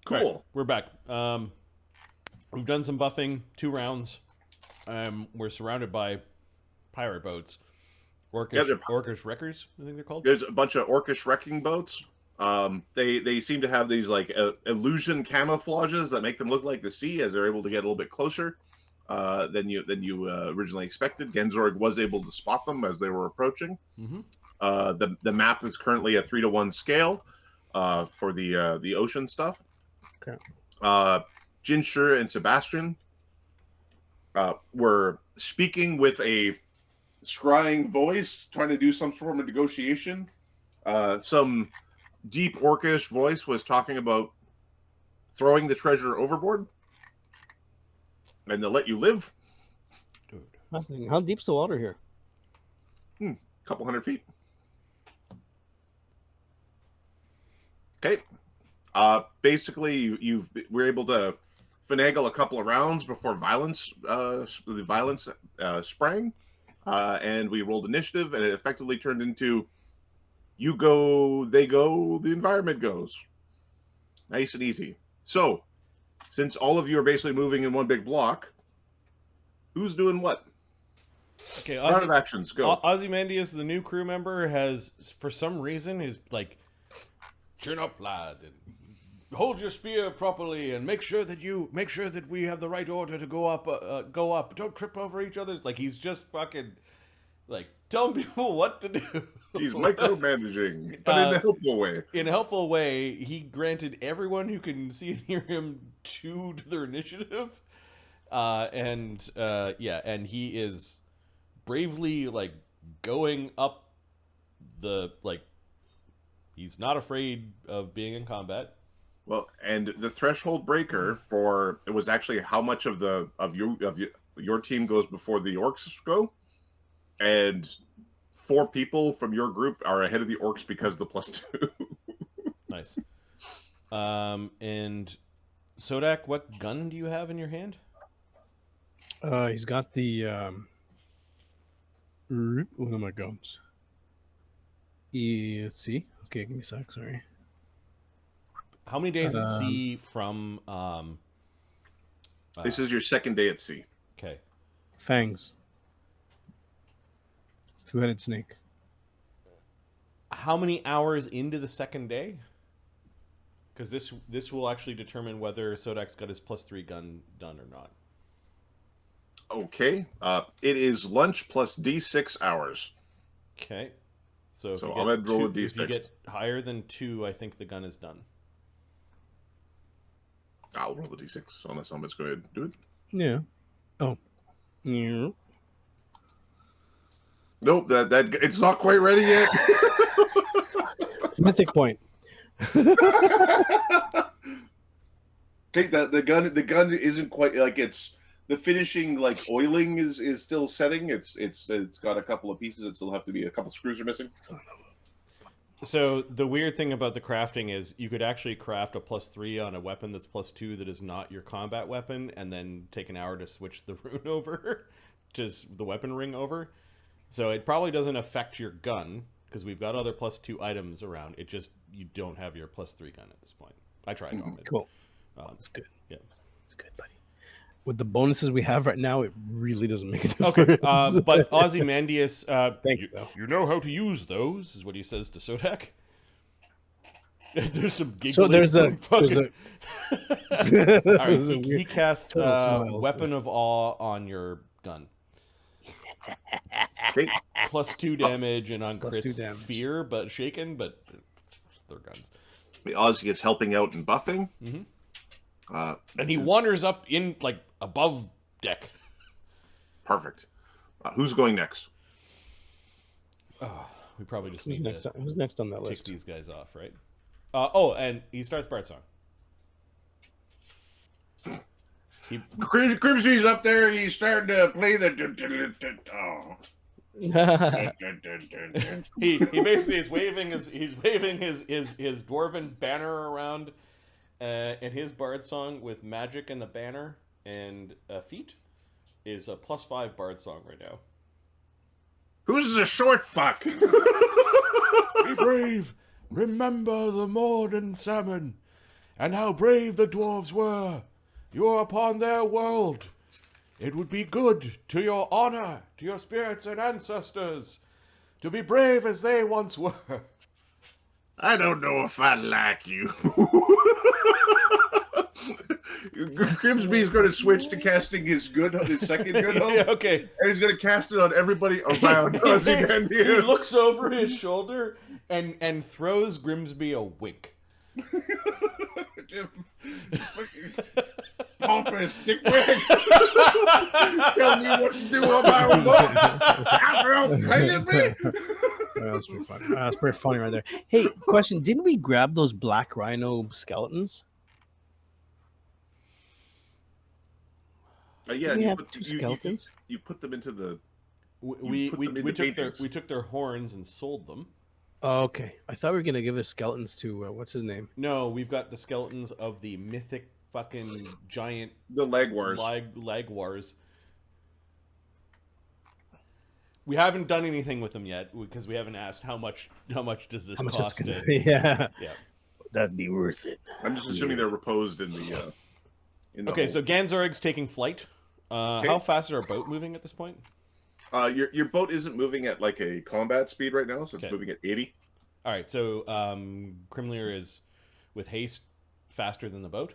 Cool. Right, we're back. We've done some buffing, 2 rounds. We're surrounded by pirate boats. Orcish Wreckers, I think they're called. There's a bunch of Orcish wrecking boats. They seem to have these like illusion camouflages that make them look like the sea as they're able to get a little bit closer than you originally expected. Genzorg was able to spot them as they were approaching. Mm-hmm. The map is currently a 3-to-1 scale for the ocean stuff. Okay. Jinshur and Sebastian were speaking with a scrying voice, trying to do some sort of negotiation. Some deep Orcish voice was talking about throwing the treasure overboard, and they'll let you live. Dude. How deep's the water here? A couple hundred feet. Okay. Basically, you were able to finagle a couple of rounds before the violence sprang, and we rolled initiative, and it effectively turned into you go, they go, the environment goes. Nice and easy. So, since all of you are basically moving in one big block, who's doing what? Okay, Round of actions, go. Ozymandias, the new crew member, has, for some reason, is like, chin up, lad, and hold your spear properly, and make sure that we have the right order to go up. Don't trip over each other. Like, he's just fucking, like, telling people what to do. He's micromanaging, but in a helpful way. In a helpful way, he granted everyone who can see and hear him 2 to their initiative. And he is bravely, like, going up the, like, he's not afraid of being in combat. Well, and the threshold breaker for it was actually how much of your team goes before the orcs go, and 4 people from your group are ahead of the orcs because of the +2. Nice. And Sodak, what gun do you have in your hand? He's got the one of my guns. Let's see. Okay, give me a sec. Sorry. How many days at sea from? This is your second day at sea. Okay. Fangs. 2-headed snake. How many hours into the second day? Because this will actually determine whether Sodak's got his +3 gun done or not. Okay. It is lunch plus D6 hours. Okay. So if I'll roll a D6. If you get higher than 2, I think the gun is done. I'll roll the D6 unless someone's going to do it. Yeah. Oh. Yeah. Nope, that it's not quite ready yet. Mythic point. Okay, the gun isn't quite like it's the finishing, like oiling is still setting. It's got a couple of pieces that still have to be, a couple screws are missing. So the weird thing about the crafting is you could actually craft a +3 on a weapon that's +2 that is not your combat weapon, and then take an hour to switch the rune over, just the weapon ring over. So it probably doesn't affect your gun because we've got other +2 items around. It just, you don't have your +3 gun at this point. I tried on it. Cool. That's good. Yeah, that's good, buddy. With the bonuses we have right now, it really doesn't make a difference. Okay, but Ozymandias, Thanks, you know how to use those, is what he says to Sodak. There's some giggling. So there's a All right, he casts Weapon of Awe on your gun. Okay. +2 damage and on +2 crits damage. fear, but shaken, but they're guns. The Ozzy is helping out in buffing. Mm-hmm. And he wanders up in, like, above deck. Perfect. Who's going next? We probably just need Who's next on that to list? kick these guys off, right? And he starts Bard Song. Crimsby's up there. He's starting to play the. he basically is waving his dwarven banner around, and his Bard Song with magic and the banner and feet is a +5 Bard Song right now. Who's the short fuck? Be brave. Remember the Morden salmon. and how brave the dwarves were. You are upon their world. It would be good to your honor, to your spirits and ancestors, to be brave as they once were. I don't know if I like you. Grimsby's going to switch to casting his second good hope. Yeah, okay. And he's going to cast it on everybody around He Ozymandias. looks over his shoulder and throws Grimsby a wink. Pompous dickwag. Tell me what to do on my remote. After I'm paying me. That's pretty funny. That's pretty funny right there. Hey, question: didn't we grab those black rhino skeletons? Yeah, Didn't we have two skeletons? You put them into the. We took their horns and sold them. Oh, okay. I thought we were gonna give the skeletons to what's his name? No, we've got the skeletons of the mythic fucking giant The Legwars. Legwars. We haven't done anything with them yet because we haven't asked how much does this cost? Yeah. Yeah. That'd be worth it. I'm just assuming they're reposed in the. Okay, so Ganzorig's taking flight. How fast is our boat moving at this point? Your boat isn't moving at like a combat speed right now, so it's moving at 80. All right, so Krimlir is with haste faster than the boat.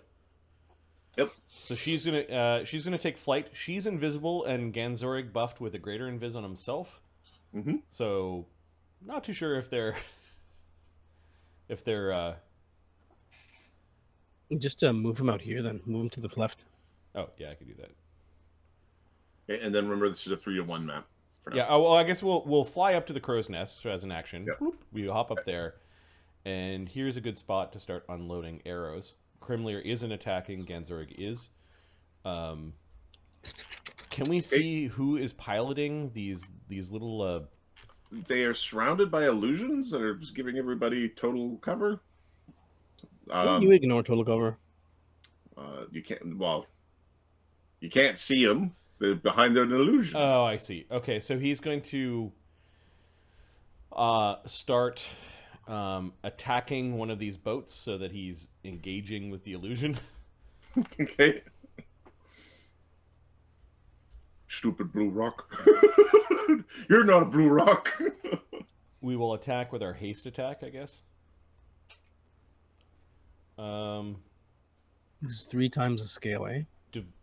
Yep. So she's gonna take flight. She's invisible, and Ganzorig buffed with a greater invis on himself. Mm-hmm. So, not too sure if they're Just move him out here, then move him to the left. Oh yeah, I could do that. Okay, and then remember, this is a 3-to-1 map. For now. Yeah. Oh, well, I guess we'll fly up to the crow's nest as an action. Yep. Bloop, we hop up there, and here's a good spot to start unloading arrows. Krimlir isn't attacking. Ganzorig is. Can we see who is piloting these little? They are surrounded by illusions that are just giving everybody total cover. You ignore total cover. You can't. Well, you can't see them. They're behind an illusion. Oh, I see. Okay, so he's going to start attacking one of these boats so that he's engaging with the illusion. Okay. Stupid blue rock. You're not a blue rock. We will attack with our haste attack, I guess. This is 3 times the scale, eh?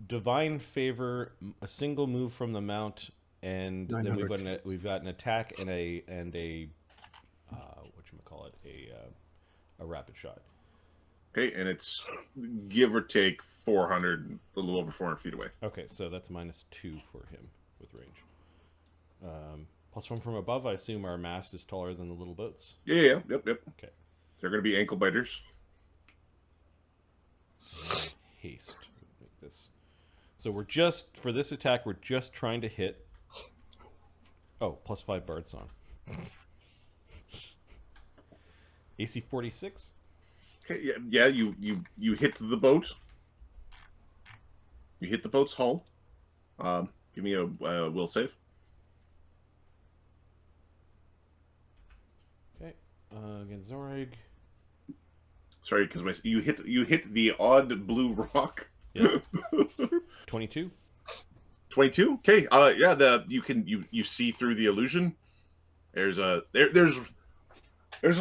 Divine favor, a single move from the mount, and then we've got an attack and a whatchamacallit, a rapid shot. Okay, and it's give or take 400, a little over 400 feet away. Okay, so that's -2 for him with range. +1 from above. I assume our mast is taller than the little boats. Yep. Okay. They're going to be ankle biters. Haste. Make this. So we're just, for this attack, we're just trying to hit. Oh, +5 Bard Song. AC 46. Okay, yeah. You hit the boat. You hit the boat's hull. Give me a will save. Okay. Ganzorig. Sorry, because you hit the odd blue rock. Yep. 22. 22. Okay. Yeah. You see through the illusion. There's a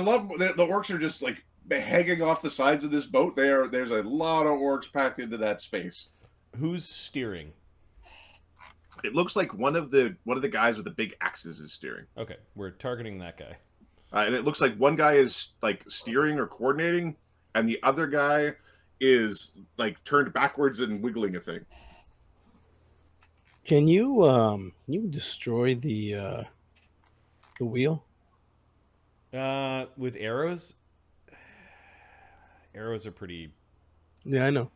lot. The orcs are just like hanging off the sides of this boat. There's a lot of orcs packed into that space. Who's steering? It looks like one of the guys with the big axes is steering. Okay, we're targeting that guy. And it looks like one guy is like steering or coordinating, and the other guy is like turned backwards and wiggling a thing. Can you destroy the wheel? With arrows? Arrows are pretty... Yeah, I know.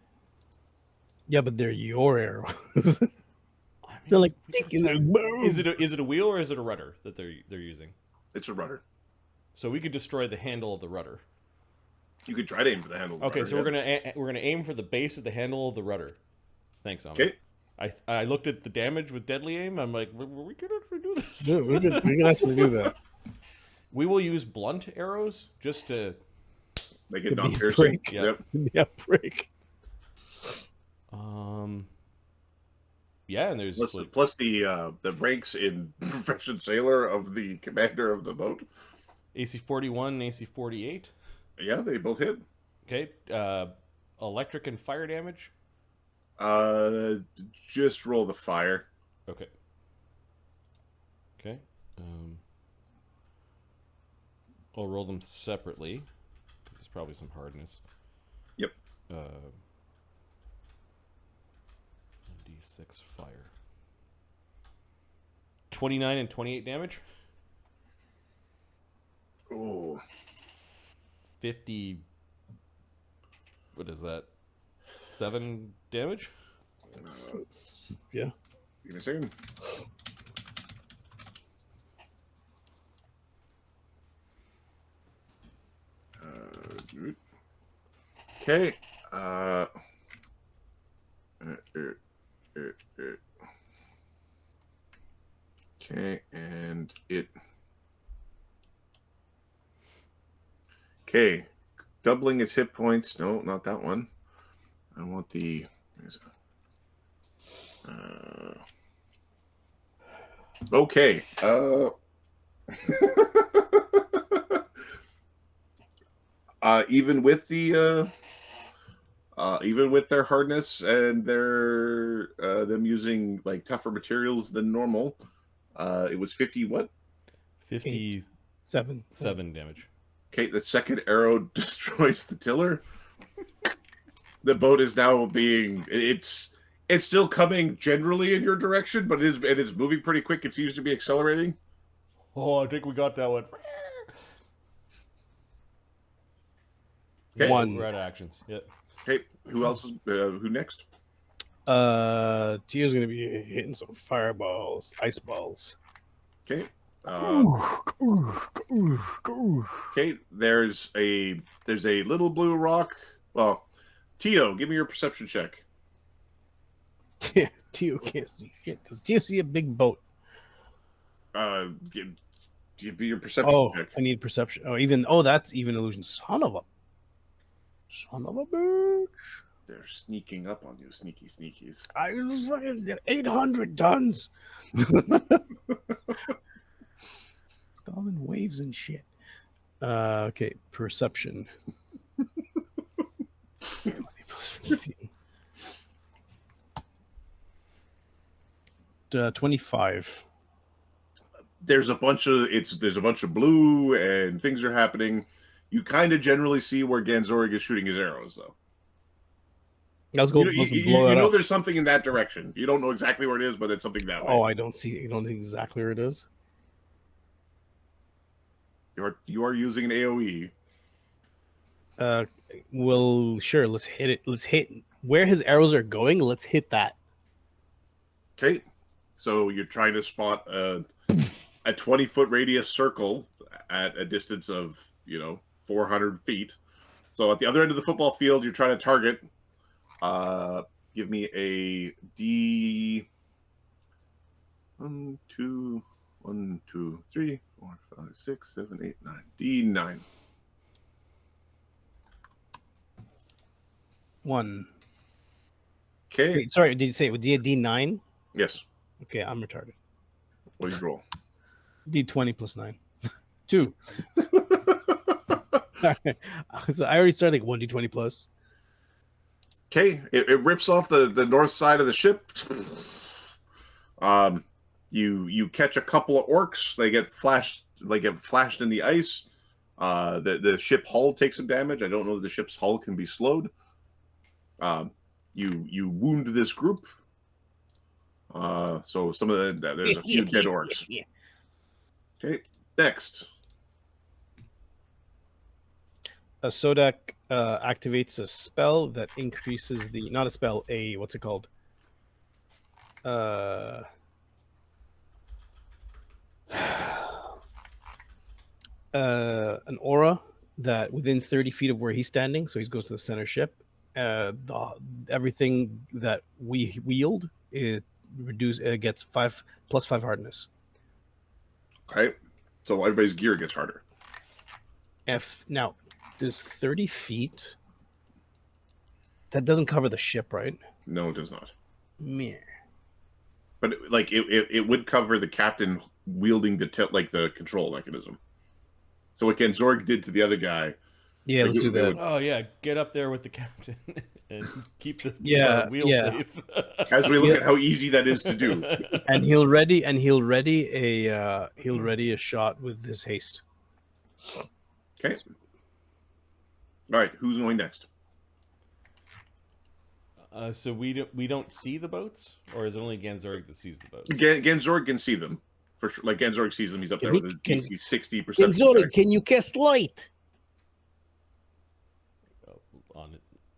Yeah, but they're your arrows. They're like taking their boom. Is it a wheel or is it a rudder that they're using? It's a rudder. So we could destroy the handle of the rudder. You could try to aim for the handle of the rudder. Okay, so we're gonna aim for the base of the handle of the rudder. Thanks, Amit. Okay. I looked at the damage with deadly aim. I'm like, we can actually do this. Yeah, we can actually do that. We will use blunt arrows just to... Make it To be a non-piercing. prick. Yeah. Yep. To be a prick. Yeah, and there's Plus the ranks in Profession Sailor of the commander of the boat. AC 41 and AC 48. Yeah, they both hit. Okay. Electric and fire damage. Just roll the fire. Okay. Okay. I'll roll them separately. There's probably some hardness. Yep. D6 fire. 29 and 28 damage. Oh. 50. What is that? 7 damage? Yeah. Give me a second. Okay. Okay, and it. Okay, doubling its hit points. No, not that one. I want the. Okay. Even with the even with their hardness and their them using like tougher materials than normal, it was 50 what? 57 7 damage. Okay, the second arrow destroys the tiller. The boat is now being it's still coming generally in your direction, but it is moving pretty quick. It seems to be accelerating. Oh, I think we got that one. Okay. One. We're out of actions. Yep. Okay, who else is who next? Tio's gonna be hitting some fireballs, ice balls. Okay. Okay, there's a little blue rock. Well, Tio, give me your perception check. Yeah, Tio can't see shit. Does Tio see a big boat? Give me your perception check. I need perception. That's even illusion. Son of a bitch. They're sneaking up on you, sneaky sneakies. I was fucking 800 tons. It's all in waves and shit. Okay, perception. 25. There's a bunch of blue and things are happening. You kind of generally see where Ganzorig is shooting his arrows, though. Let's go. You know there's something in that direction. You don't know exactly where it is, but it's something that way. Oh, I don't see exactly where it is. You are using an AoE. Well, sure. Let's hit it. Let's hit where his arrows are going. Let's hit that. Okay, so you're trying to spot a 20-foot radius circle at a distance of 400 feet. So at the other end of the football field, you're trying to target. Give me a D. 1, 2, 3, 4, 5, 6, 7, 8, 9. D9. 1. Okay. Wait, sorry. Did you say it would be a D9? Yes. Okay, I'm retarded. What did you roll? D20 plus 9. 2. So I already started like 1D20 plus. Okay, it rips off the north side of the ship. You catch a couple of orcs. They get flashed in the ice. The ship hull takes some damage. I don't know if the ship's hull can be slowed. You wound this group. So some of there's a few dead orcs. Okay, next. A Sodak activates a spell that increases not a spell, what's it called? An aura that within 30 feet of where he's standing, so he goes to the center ship. Everything that we wield gets 5 plus 5 hardness. Right. So everybody's gear gets harder. Now, Does 30 feet? That doesn't cover the ship, right? No, it does not. Meh. But like it would cover the captain wielding the the control mechanism. So what Genzorg did to the other guy. Yeah, let's do that. Oh yeah, get up there with the captain and keep the Yeah, wheel yeah. safe. As we look at how easy that is to do. And he'll ready a shot with his haste. Okay. All right, who's going next? So we don't see the boats, or is it only Genzorg that sees the boats? Genzorg can see them for sure. Like Genzorg sees them, he's up there with his DC 60 perception. Genzorg, can you cast light? On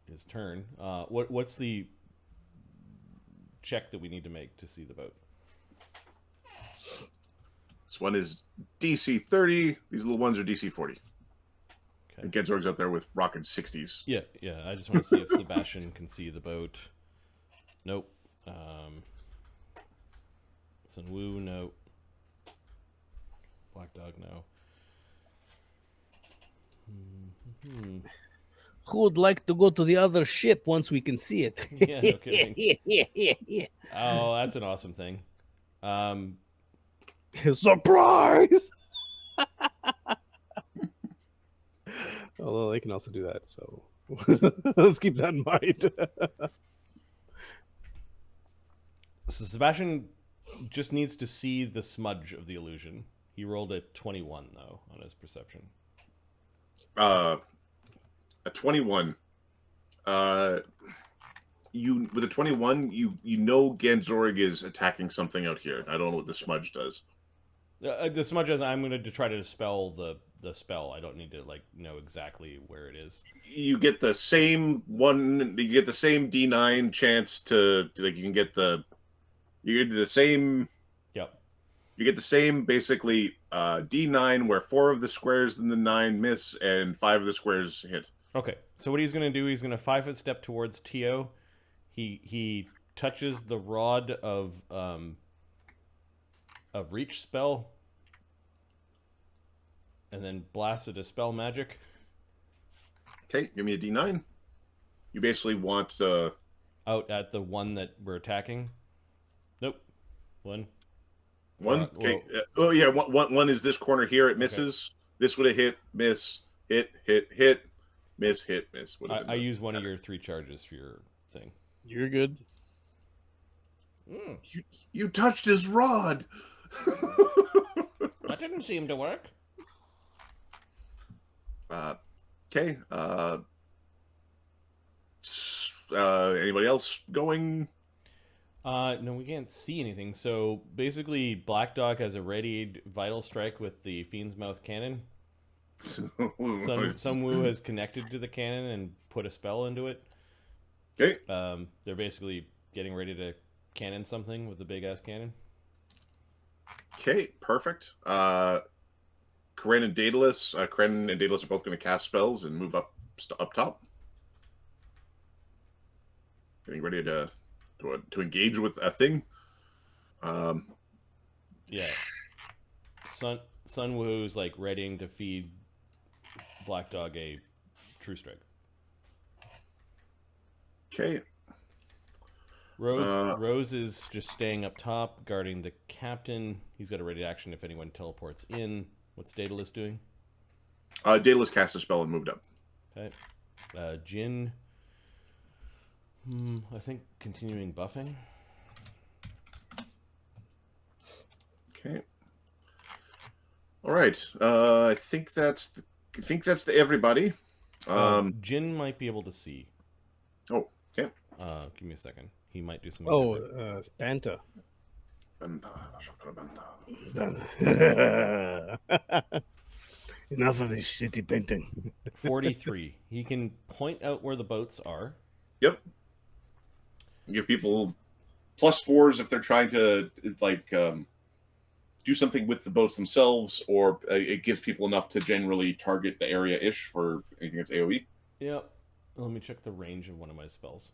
his turn. What's the check that we need to make to see the boat? This one is DC 30. These little ones are DC 40. Okay. And Genzorg's up there with rocking 60s. Yeah. I just want to see if Sebastian can see the boat. Nope. Sun Wu, no. Black Dog, no. Who would like to go to the other ship once we can see it? Yeah, no kidding. Yeah. Oh, that's an awesome thing. Surprise! Although they can also do that, so let's keep that in mind. So Sebastian just needs to see the smudge of the illusion. He rolled a 21 though on his perception. A 21. You with a 21, you know Genzorg is attacking something out here. I don't know what the smudge does. The smudge is I'm going to try to dispel the spell. I don't need to know exactly where it is. You get the same one. You get the same D9 chance to you can get you get the same. Yep. You get the same basically D9 where 4 of the squares in the 9 miss and 5 of the squares hit. Okay. So what he's going to do? He's going to 5-foot step towards Tyo. He touches the rod of reach spell. And then blast a dispel magic. Okay, give me a D9. You basically want out at the one that we're attacking. Nope. One. Okay. Oh yeah, one is this corner here. It misses. Okay. This would have hit, miss, hit, miss, hit, miss. I use one of your 3 charges for your thing. You're good. You touched his rod. That didn't seem to work. Okay. Anybody else going? No, we can't see anything. So basically, Black Dog has a readied vital strike with the Fiend's Mouth cannon. Sun Wu has connected to the cannon and put a spell into it. Okay. They're basically getting ready to cannon something with the big ass cannon. Okay, perfect. Karen and Daedalus. Karen and Daedalus are both going to cast spells and move up top. Getting ready to engage with a thing. Yeah. Sun Wu's readying to feed Black Dog a true strike. Okay. Rose is just staying up top, guarding the captain. He's got a ready action if anyone teleports in. What's Daedalus doing? Daedalus cast a spell and moved up. Okay. Jin. I think continuing buffing. Okay. All right. I think that's everybody. Jin might be able to see. Oh, okay. Give me a second. He might do something different. Banta. Enough of this shitty painting. 43. He can point out where the boats are. Yep. Give people +4s if they're trying to do something with the boats themselves, or it gives people enough to generally target the area-ish for anything that's AoE. Yep. Let me check the range of one of my spells.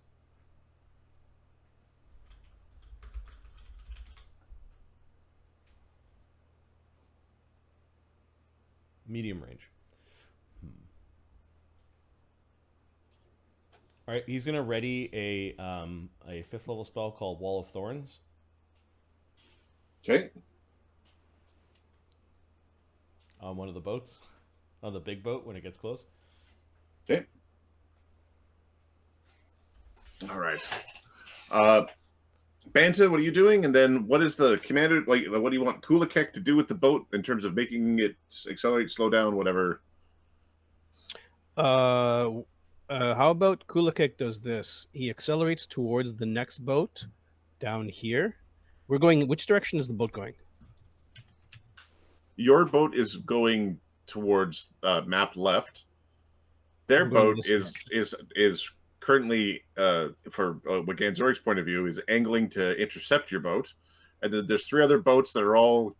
Medium range. All right, he's gonna ready a 5th level spell called Wall of Thorns Okay. on one of the boats, on the big boat when it gets close. Okay. All right. Banta, what are you doing? And then what is the commander, like, what do you want Kulakek to do with the boat in terms of making it accelerate, slow down, whatever? How about Kulakek does this? He accelerates towards the next boat down here. We're going. Which direction is the boat going? Your boat is going towards map left. Their I'm going boat this is currently, for Ganzorik's point of view, is angling to intercept your boat, and then there's 3 other boats that are all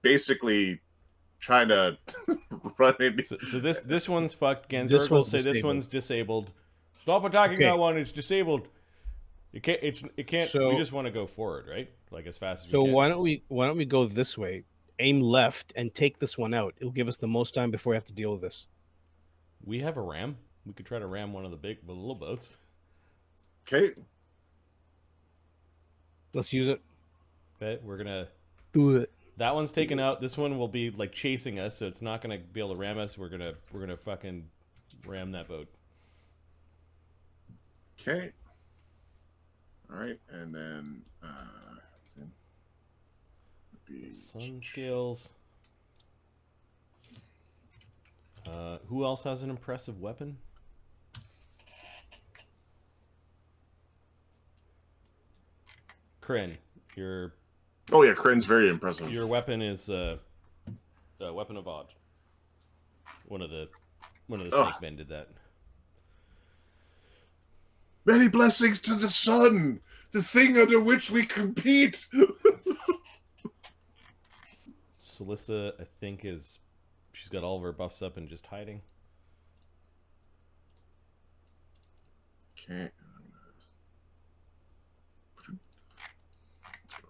basically trying to run in. So this one's fucked. This Ganzorik will one's say this disabled. one's disabled. Stop attacking Okay. that one. It's disabled. It can't. So- we just want to go forward, right? Like as fast as So we can. why don't we go this way? Aim left and take this one out. It'll give us the most time before we have to deal with this. We have a ram. We could try to ram one of the little boats. Okay. Let's use it. Okay, we're gonna. Do it. That one's taken out. This one will be like chasing us, so it's not gonna be able to ram us. We're gonna fucking ram that boat. Okay. All right, and then Sun scales. Who else has an impressive weapon? Kryn, your oh yeah, Kryn's very impressive. your weapon is weapon of odd. One of the snake men did that. Many blessings to the sun, the thing under which we compete. Celissa, I think, she's got all of her buffs up and just hiding. Okay.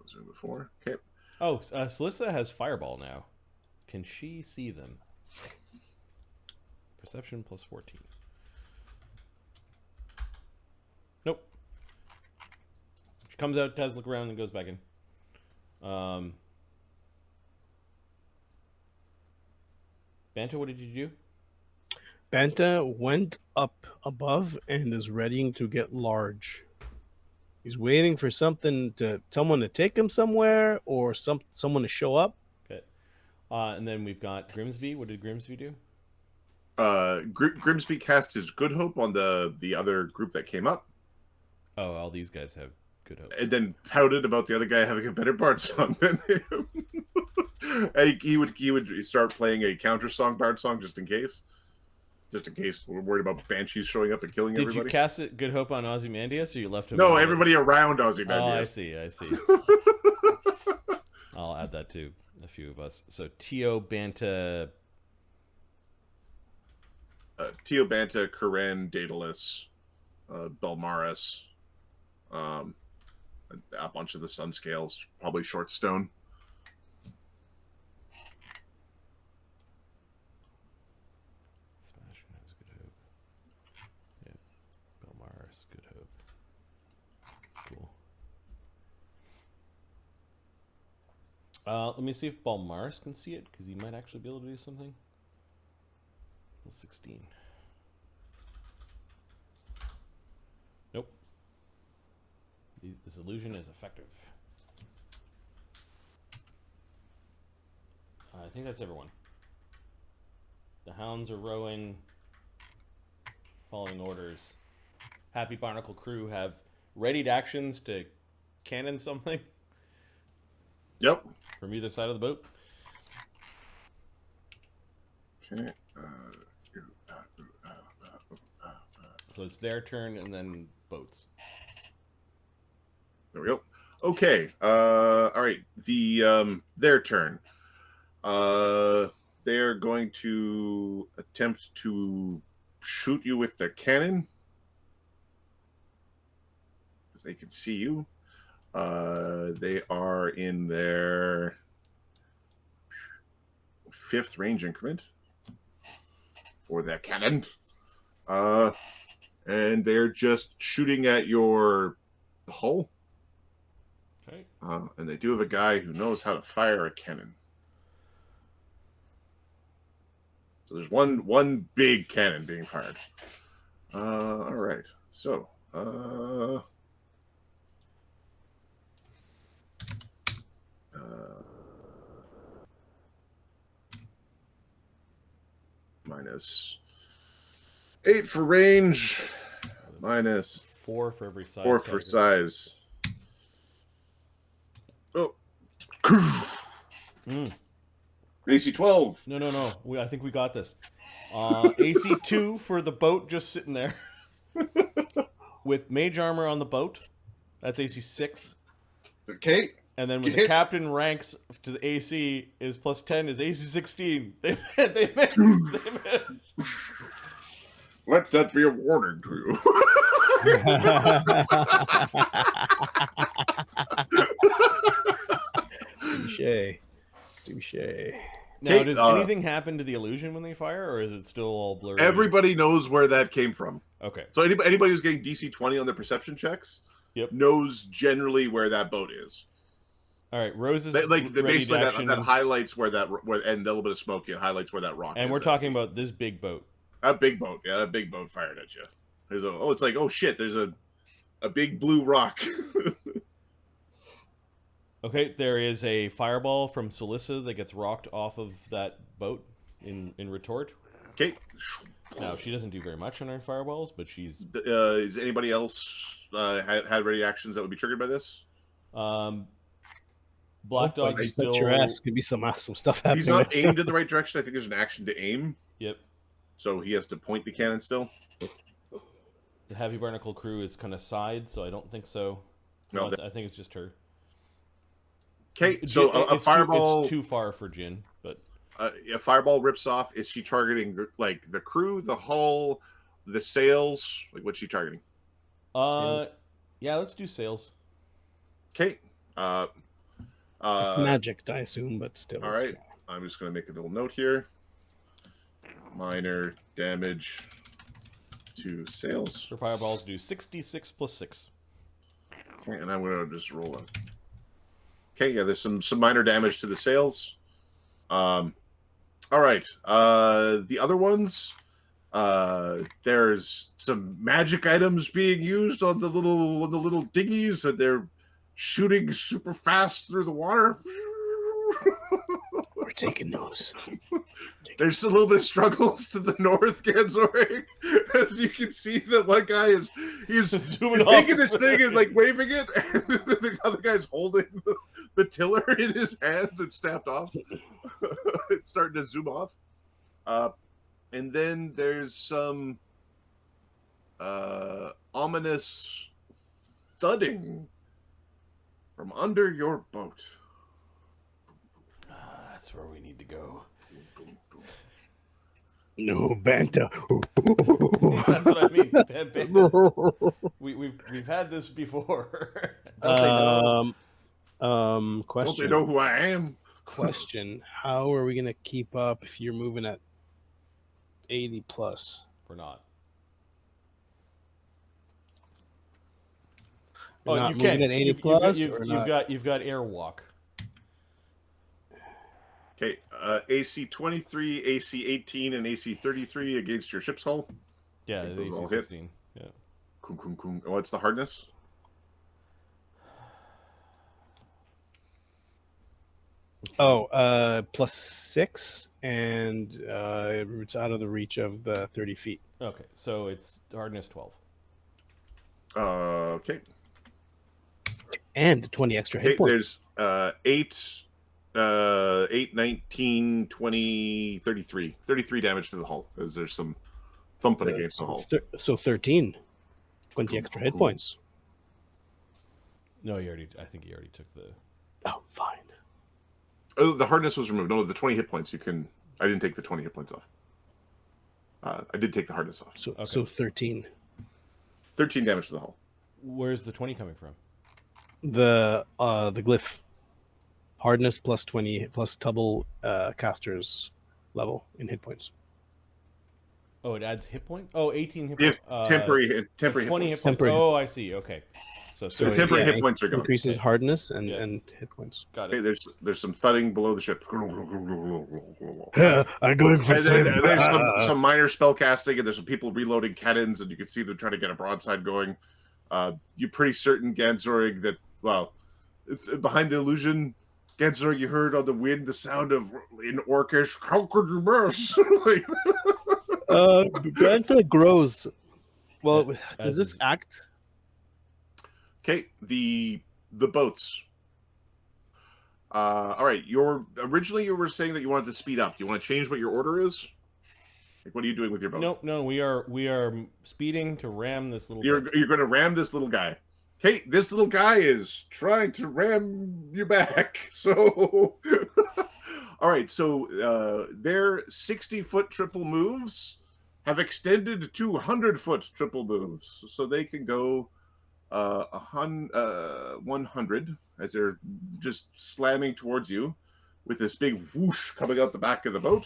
Zoom before. Okay. Oh, Celissa has fireball now. Can she see them? Perception plus 14. Nope. She comes out, does look around, and goes back in. Banta, what did you do? Banta went up above and is readying to get large. He's waiting for someone to take him somewhere or someone to show up. Okay. And then we've got Grimsby. What did Grimsby do? Grimsby cast his Good Hope on the other group that came up, Oh, all these guys have good hopes. and then pouted about the other guy having a better bard song than him. And he would start playing a counter song, bard song, just in case we're worried about banshees showing up and killing Did everybody. you cast it Good Hope on Ozymandias, or you left him? No, in everybody around Ozymandias. Oh, I see. I'll add that to a few of us. So Tyo, Banta, Tyo, Banta, Karen, Daedalus, Belmaris, a bunch of the sun scales, probably Shortstone. Sebastian has Good Hope. Yeah, Belmaris, Good Hope. Cool. Let me see if Belmaris can see it, because he might actually be able to do something. 16. Nope. This illusion is effective. I think that's everyone. The hounds are rowing, following orders. Happy Barnacle crew have readied actions to cannon something Yep. from either side of the boat. Okay. So it's their turn and then boats. There we go. Okay. All right. Their turn. They're going to attempt to shoot you with their cannon because they can see you. They are in their 5th range increment for their cannon. and they're just shooting at your hull. Okay. And they do have a guy who knows how to fire a cannon. So there's one big cannon being fired. All right. So, -8 for range, minus 4 for every size. 4 for category. size. Oh. AC 12. No. I think we got this. AC 2 for the boat just sitting there. With mage armor on the boat. That's AC 6. Okay. And then when the captain ranks to the AC is +10 is AC 16. They missed. Let that be a warning to you. Touche. Now, does anything happen to the illusion when they fire, or is it still all blurry? Everybody knows where that came from. Okay. So anybody who's getting DC 20 on their perception checks knows generally where that boat is. All right, Rose is basically that highlights where and a little bit of smoke. It highlights where that rock is. And we're talking about this big boat. That big boat, yeah, that big boat fired at you. It's like, oh shit, there's a big blue rock. Okay, there is a fireball from Celissa that gets rocked off of that boat in retort. Okay. Now, she doesn't do very much on her fireballs, but she's... is anybody else had ready actions that would be triggered by this? Black Dog still... your ass. Could be some stuff happening. He's not aimed in the right direction. I think there's an action to aim. Yep. So he has to point the cannon still. The Happy Barnacle crew is kind of side, so I don't think so. No, I think it's just her. Okay, so a fireball... It's too far for Jin, but... a fireball rips off. Is she targeting the crew, the hull, the sails? Like, what's she targeting? Yeah, let's do sails. Okay. It's magic, I assume, but still. All right. I'm just going to make a little note here. Minor damage to sails. Her fireballs do 66 + 6. Okay, and I'm going to just roll them. Okay, yeah, there's some minor damage to the sails. All right. The other ones, there's some magic items being used on the little dinghies, and they're shooting super fast through the water. We're taking those. There's a little bit of struggles to the north, Ganzori. As you can see, that one guy he's taking this thing and like waving it, and the other guy's holding the tiller in his hands and snapped off. It's starting to zoom off. And then there's some ominous thudding from under your boat. That's where we need to go. No, Banta. That's what I mean. Banta. We've had this before. Question. Don't they know who I am? Question. How are we gonna keep up if you're moving at 80+? We're not. You're Oh, not you moving can. at 80+. You've got airwalk. Okay, AC 23, AC 18, and AC 33 against your ship's hull. Yeah, the AC 16. Yeah. What's the hardness? Oh, +6, and it's out of the reach of the 30 feet. Okay, so it's hardness 12. Okay. And 20 extra hit points. There's 8, 19, 20, 33. 33 damage to the hull, as there's some thumping against the hull. So 13. 20 extra hit points. No, I think you already took the... Oh, fine. Oh, the hardness was removed. No, the 20 hit points, I didn't take the 20 hit points off. I did take the hardness off. So 13. 13 damage to the hull. Where's the 20 coming from? The glyph. Hardness +20 plus double caster's level in hit points. Oh, it adds hit points. Oh, 18 hit If points. temporary hit 20 points. hit points. Temporary. Oh, I see. Okay. So So The temporary yeah, hit points are gone. increases Okay. hardness and, Yeah. and hit points. Got Okay, it. there's some thudding below the ship. I'm going for And there's some minor spell casting, and there's some people reloading cannons, and you can see them trying to get a broadside going. You're pretty certain, Ganzorig, that, well, behind the illusion, Ganzorig, you heard on the wind the sound of, in Orcish, how could you miss? Banta grows. Well, As does this is- act? Okay, the boats. All right, originally you were saying that you wanted to speed up. Do you want to change what your order is? Like, what are you doing with your boat? No, we are speeding to ram this little. You're boat. going to ram this little guy. Okay, this little guy is trying to ram you back. So, all right. So their 60-foot triple moves have extended to 100-foot triple moves, so they can go 100 as they're just slamming towards you with this big whoosh coming out the back of the boat.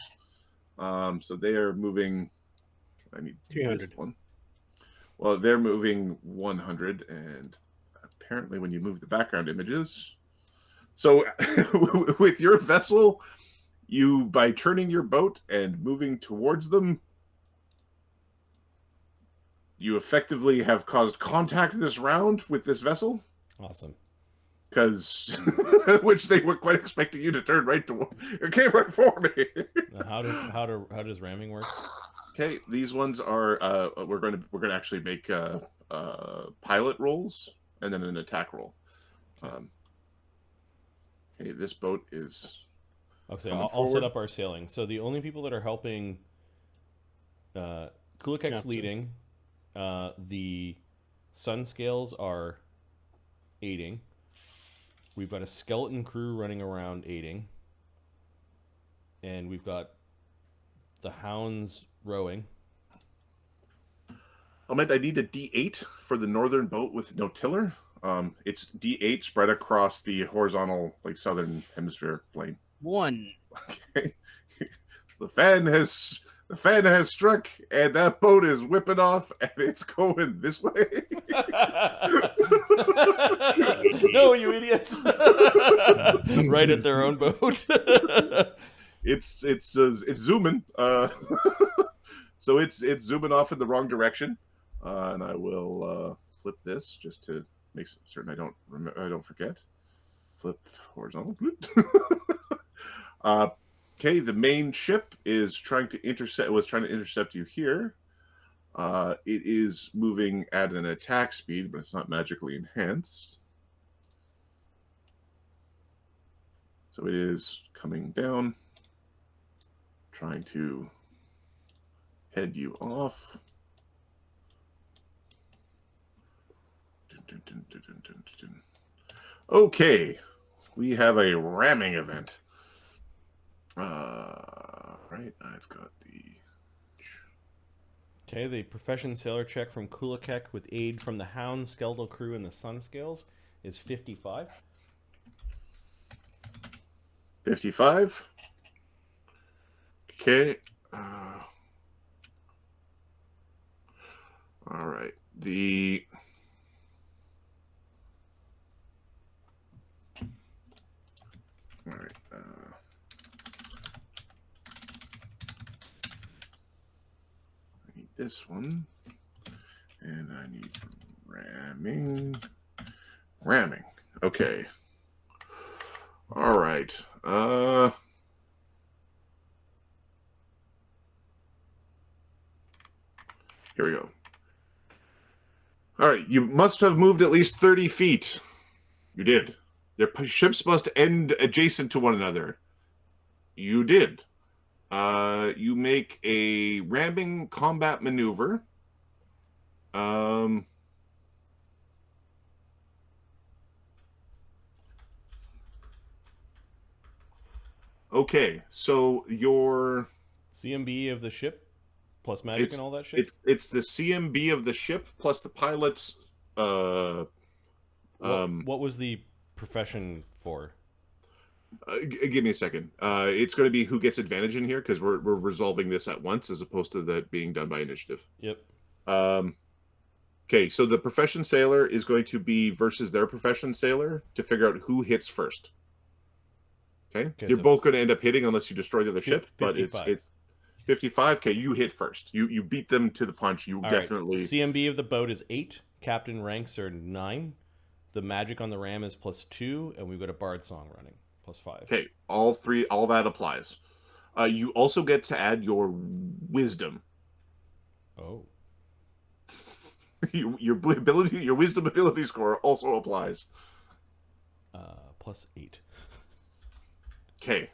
So they are moving. I need 300. this one. Well, they're moving 100, and apparently, when you move the background images, so with your vessel, you by turning your boat and moving towards them, you effectively have caused contact this round with this vessel. Awesome. Because which they were quite expecting you to turn right to. It came right for me. Now, how does ramming work? Okay, these ones are we're gonna actually make pilot rolls and then an attack roll. Okay, this boat is. Okay, coming I'll set forward. up our sailing. So the only people that are helping, Kulikek's Captain. leading. The sun scales are aiding. We've got a skeleton crew running around aiding. And we've got the hounds rowing. I need a D8 for the northern boat with no tiller. It's D8 spread across the horizontal, like southern hemisphere plane. 1. Okay, the fan has struck, and that boat is whipping off, and it's going this way. No, you idiots! Right at their own boat. It's zooming. So it's zooming off in the wrong direction, and I will flip this just to make certain I don't forget. Flip horizontal. Okay, the main ship is trying to intercept you here. It is moving at an attack speed, but it's not magically enhanced. So it is coming down, trying to head you off. Okay, we have a ramming event. Right, I've got the. Okay, the profession sailor check from Kulikek with aid from the hound, skeletal crew, and the sun scales is 55. 55. Okay. All right. All right. I need this one, and I need ramming. Ramming. Okay. All right. Here we go. All right. You must have moved at least 30 feet. You did. Their ships must end adjacent to one another. You did. You make a ramming combat maneuver. Okay, so your CMB of the ship, plus magic and all that shit? it's the CMB of the ship plus the pilot's what was the profession for? Give me a second. It's going to be who gets advantage in here because we're resolving this at once as opposed to that being done by initiative. Yep. Okay, so the profession sailor is going to be versus their profession sailor to figure out who hits first. Okay, you're so both going to end up hitting unless you destroy the other ship, 55. but it's 55. Okay, you hit first. You beat them to the punch. You All definitely. Right. CMB of the boat is 8. Captain ranks are 9. The magic on the ram is +2, and we've got a bard song running +5. Okay, all that applies. You also get to add your wisdom. Oh. your wisdom ability score also applies. +8. Okay.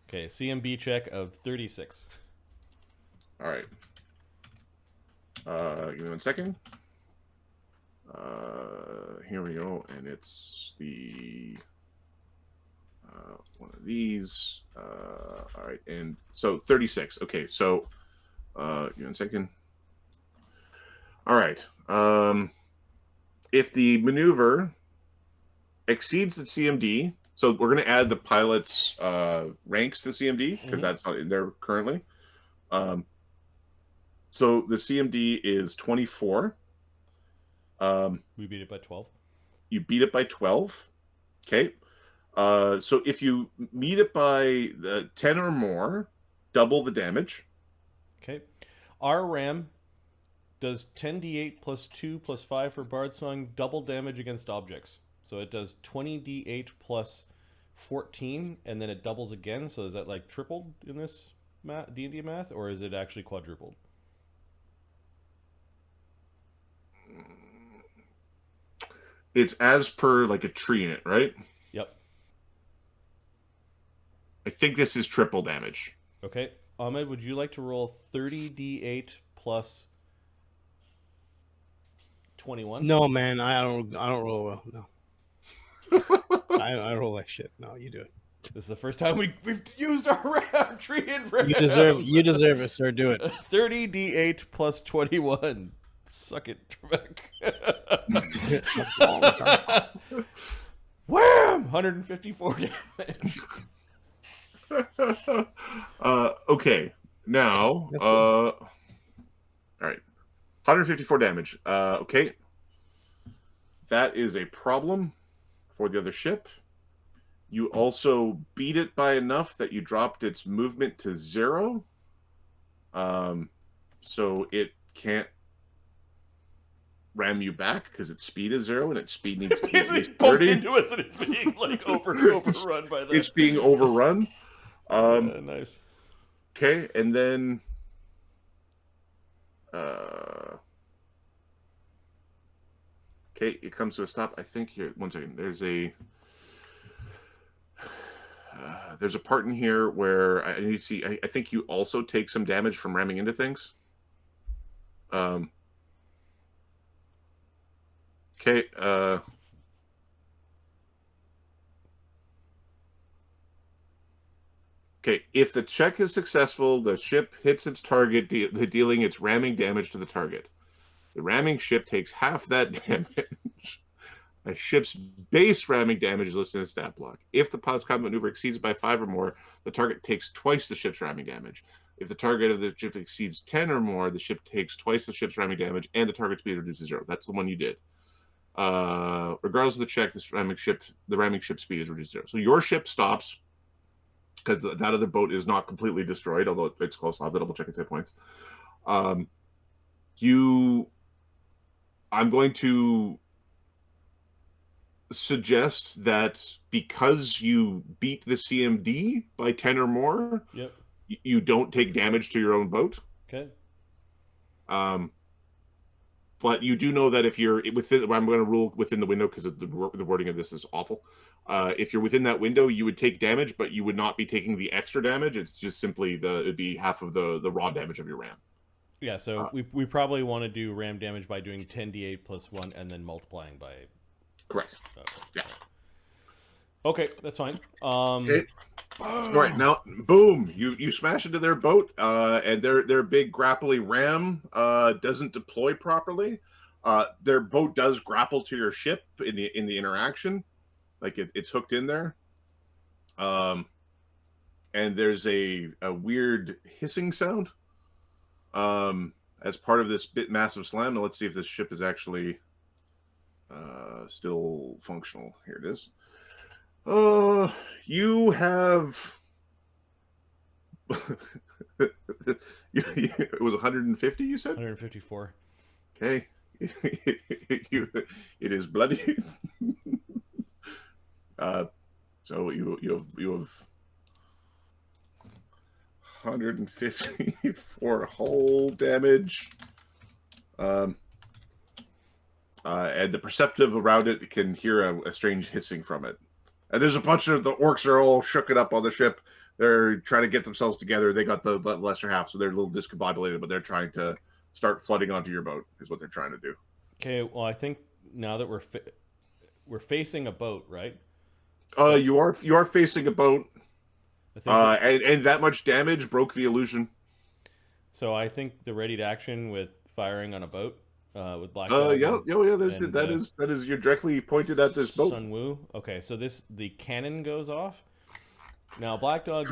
Okay, CMB check of 36. All right. Give me 1 second. Here we go, and it's the one of these. All right, and so 36. Okay, so give me 1 second. All right. If the maneuver exceeds the CMD, so we're going to add the pilot's ranks to CMD because that's not in there currently. So the CMD is 24. We beat it by 12. You beat it by 12. Okay. So if you meet it by 10 or more, double the damage. Okay. Our ram does 10d8 +2 +5 for Bard Song, double damage against objects. So it does 20d8 +14, and then it doubles again. So is that like tripled in this D&D math, or is it actually quadrupled? It's as per like a tree in it, right? Yep. I think this is triple damage. Okay. Ahmed, would you like to roll 30d8 +21? No, man, I don't roll well. No. I roll like shit. No, you do it. This is the first time we've used our tree and ram. You deserve it, sir. Do it. 30d8 +21. Suck it, Trebek. Wham! 154 damage. Okay. Now, all right. 154 damage. Okay. That is a problem for the other ship. You also beat it by enough that you dropped its movement to 0. So it can't ram you back because its speed is 0 and its speed needs to be at least 30. Into us and it's being like overrun by that. It's being overrun. Nice. Okay, and then okay, it comes to a stop. I think here. 1 second. There's a part in here where I need to see. I think you also take some damage from ramming into things. Okay. Okay. If the check is successful, the ship hits its target, dealing its ramming damage to the target. The ramming ship takes half that damage. A ship's base ramming damage is listed in the stat block. If the pilot's combat maneuver exceeds by 5 or more, the target takes twice the ship's ramming damage. If the target of the ship exceeds 10 or more, the ship takes twice the ship's ramming damage, and the target speed reduces to 0. That's the one you did. Regardless of the check, the ramming ship speed is reduced to 0. So your ship stops because that other boat is not completely destroyed, although it's close. I'll have to double check its hit points. I'm going to suggest that because you beat the CMD by 10 or more, yep, you don't take damage to your own boat. Okay. But you do know that if you're within, I'm going to rule within the window because the wording of this is awful. If you're within that window, you would take damage, but you would not be taking the extra damage. It's just simply it'd be half of the raw damage of your ram. Yeah, so we probably want to do ram damage by doing 10d8 +1 and then multiplying by. Correct. Yeah. Okay, that's fine. Okay. All right, now, boom! You smash into their boat, and their big grapply ram doesn't deploy properly. Their boat does grapple to your ship in the interaction, like it's hooked in there. And there's a weird hissing sound as part of this massive slam. Now let's see if this ship is actually still functional. Here it is. You have it was 150, you said? 154. Okay. It is bloody. So you have 154 hull damage. And the perceptive around it can hear a strange hissing from it. And there's a bunch of the orcs are all shooken up on the ship. They're trying to get themselves together. They got the lesser half, so they're a little discombobulated, but they're trying to start flooding onto your boat, is what they're trying to do. Okay, well, I think now that we're facing a boat, right? You are facing a boat. I think And that much damage broke the illusion. so I think the ready to action with firing on a boat with black. Yeah. That is you're directly pointed at this boat. Sun Wu. Okay, so the cannon goes off. Now Black Dog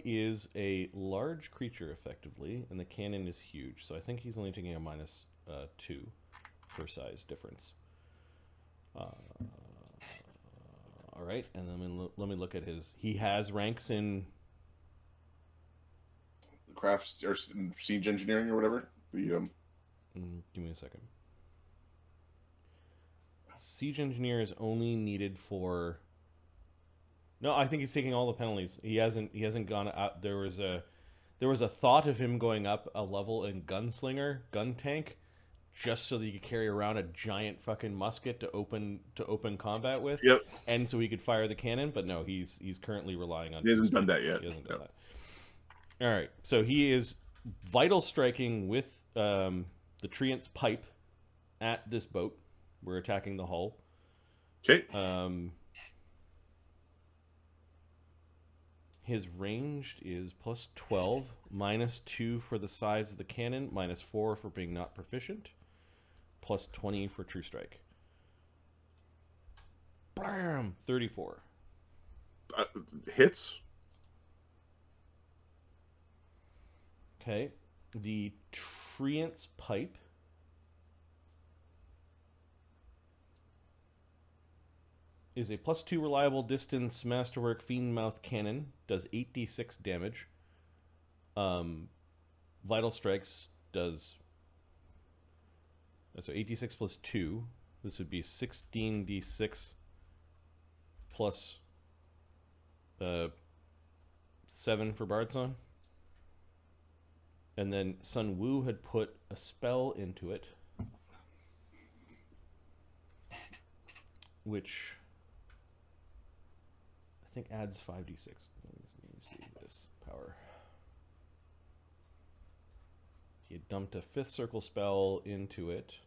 is a large creature effectively, and the cannon is huge. So I think he's only taking a -2 for size difference. All right, and then let me look at his. He has ranks in Crafts or siege engineering or whatever. give me a second. Siege engineer is only needed for. No, I think he's taking all the penalties. He hasn't gone out. There was a thought of him going up a level in gunslinger, gun tank, just so that he could carry around a giant fucking musket to open combat with. Yep. And so he could fire the cannon, but no, he's currently relying on. He hasn't done that yet. He hasn't done that. All right, so he is vital striking with the Treant's pipe at this boat. We're attacking the hull. Okay. His ranged is +12, -2 for the size of the cannon, -4 for being not proficient, +20 for true strike. Bam! 34. Hits. Okay. The Treant's pipe is a +2 reliable distance masterwork fiend mouth cannon. Does 8d6 damage. Vital strikes does. So 8d6 +2. This would be 16d6 plus 7 for Bard Song. And then Sun Wu had put a spell into it, which I think adds 5d6. Let me see this power. He had dumped a 5th circle spell into it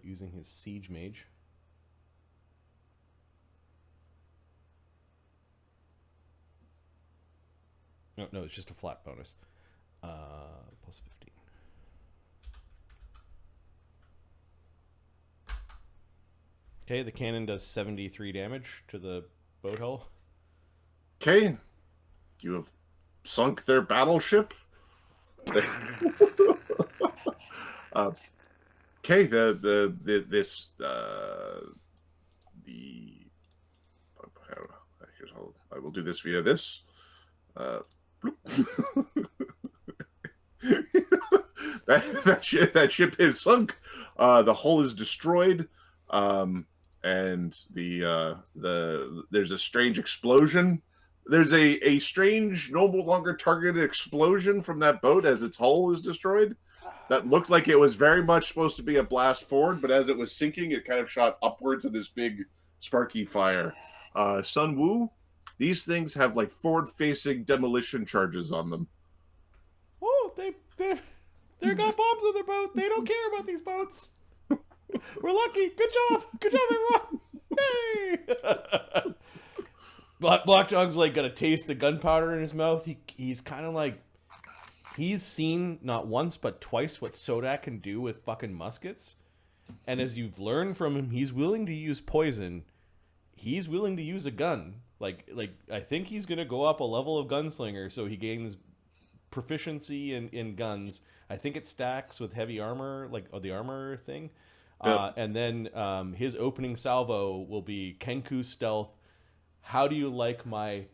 using his Siege Mage. No, it's just a flat bonus. +15. Okay, the cannon does 73 damage to the boat hull. Okay. You have sunk their battleship. Okay. I will do this via this. That ship is sunk. The hull is destroyed. And there's a strange explosion. There's a strange, no longer targeted explosion from that boat as its hull is destroyed. That looked like it was very much supposed to be a blast forward, but as it was sinking, it kind of shot upwards in this big sparky fire. Sun Wu, these things have like forward-facing demolition charges on them. Oh, they got bombs on their boat. They don't care about these boats. We're lucky. Good job, everyone. Hey! Black Dog's like got a taste of gunpowder in his mouth. He's kind of like he's seen not once but twice what Sodak can do with fucking muskets. And as you've learned from him, he's willing to use poison. He's willing to use a gun. Like I think he's gonna go up a level of gunslinger, so he gains proficiency in guns. I think it stacks with heavy armor, the armor thing. Yep. And then his opening salvo will be Kenku stealth. How do you like my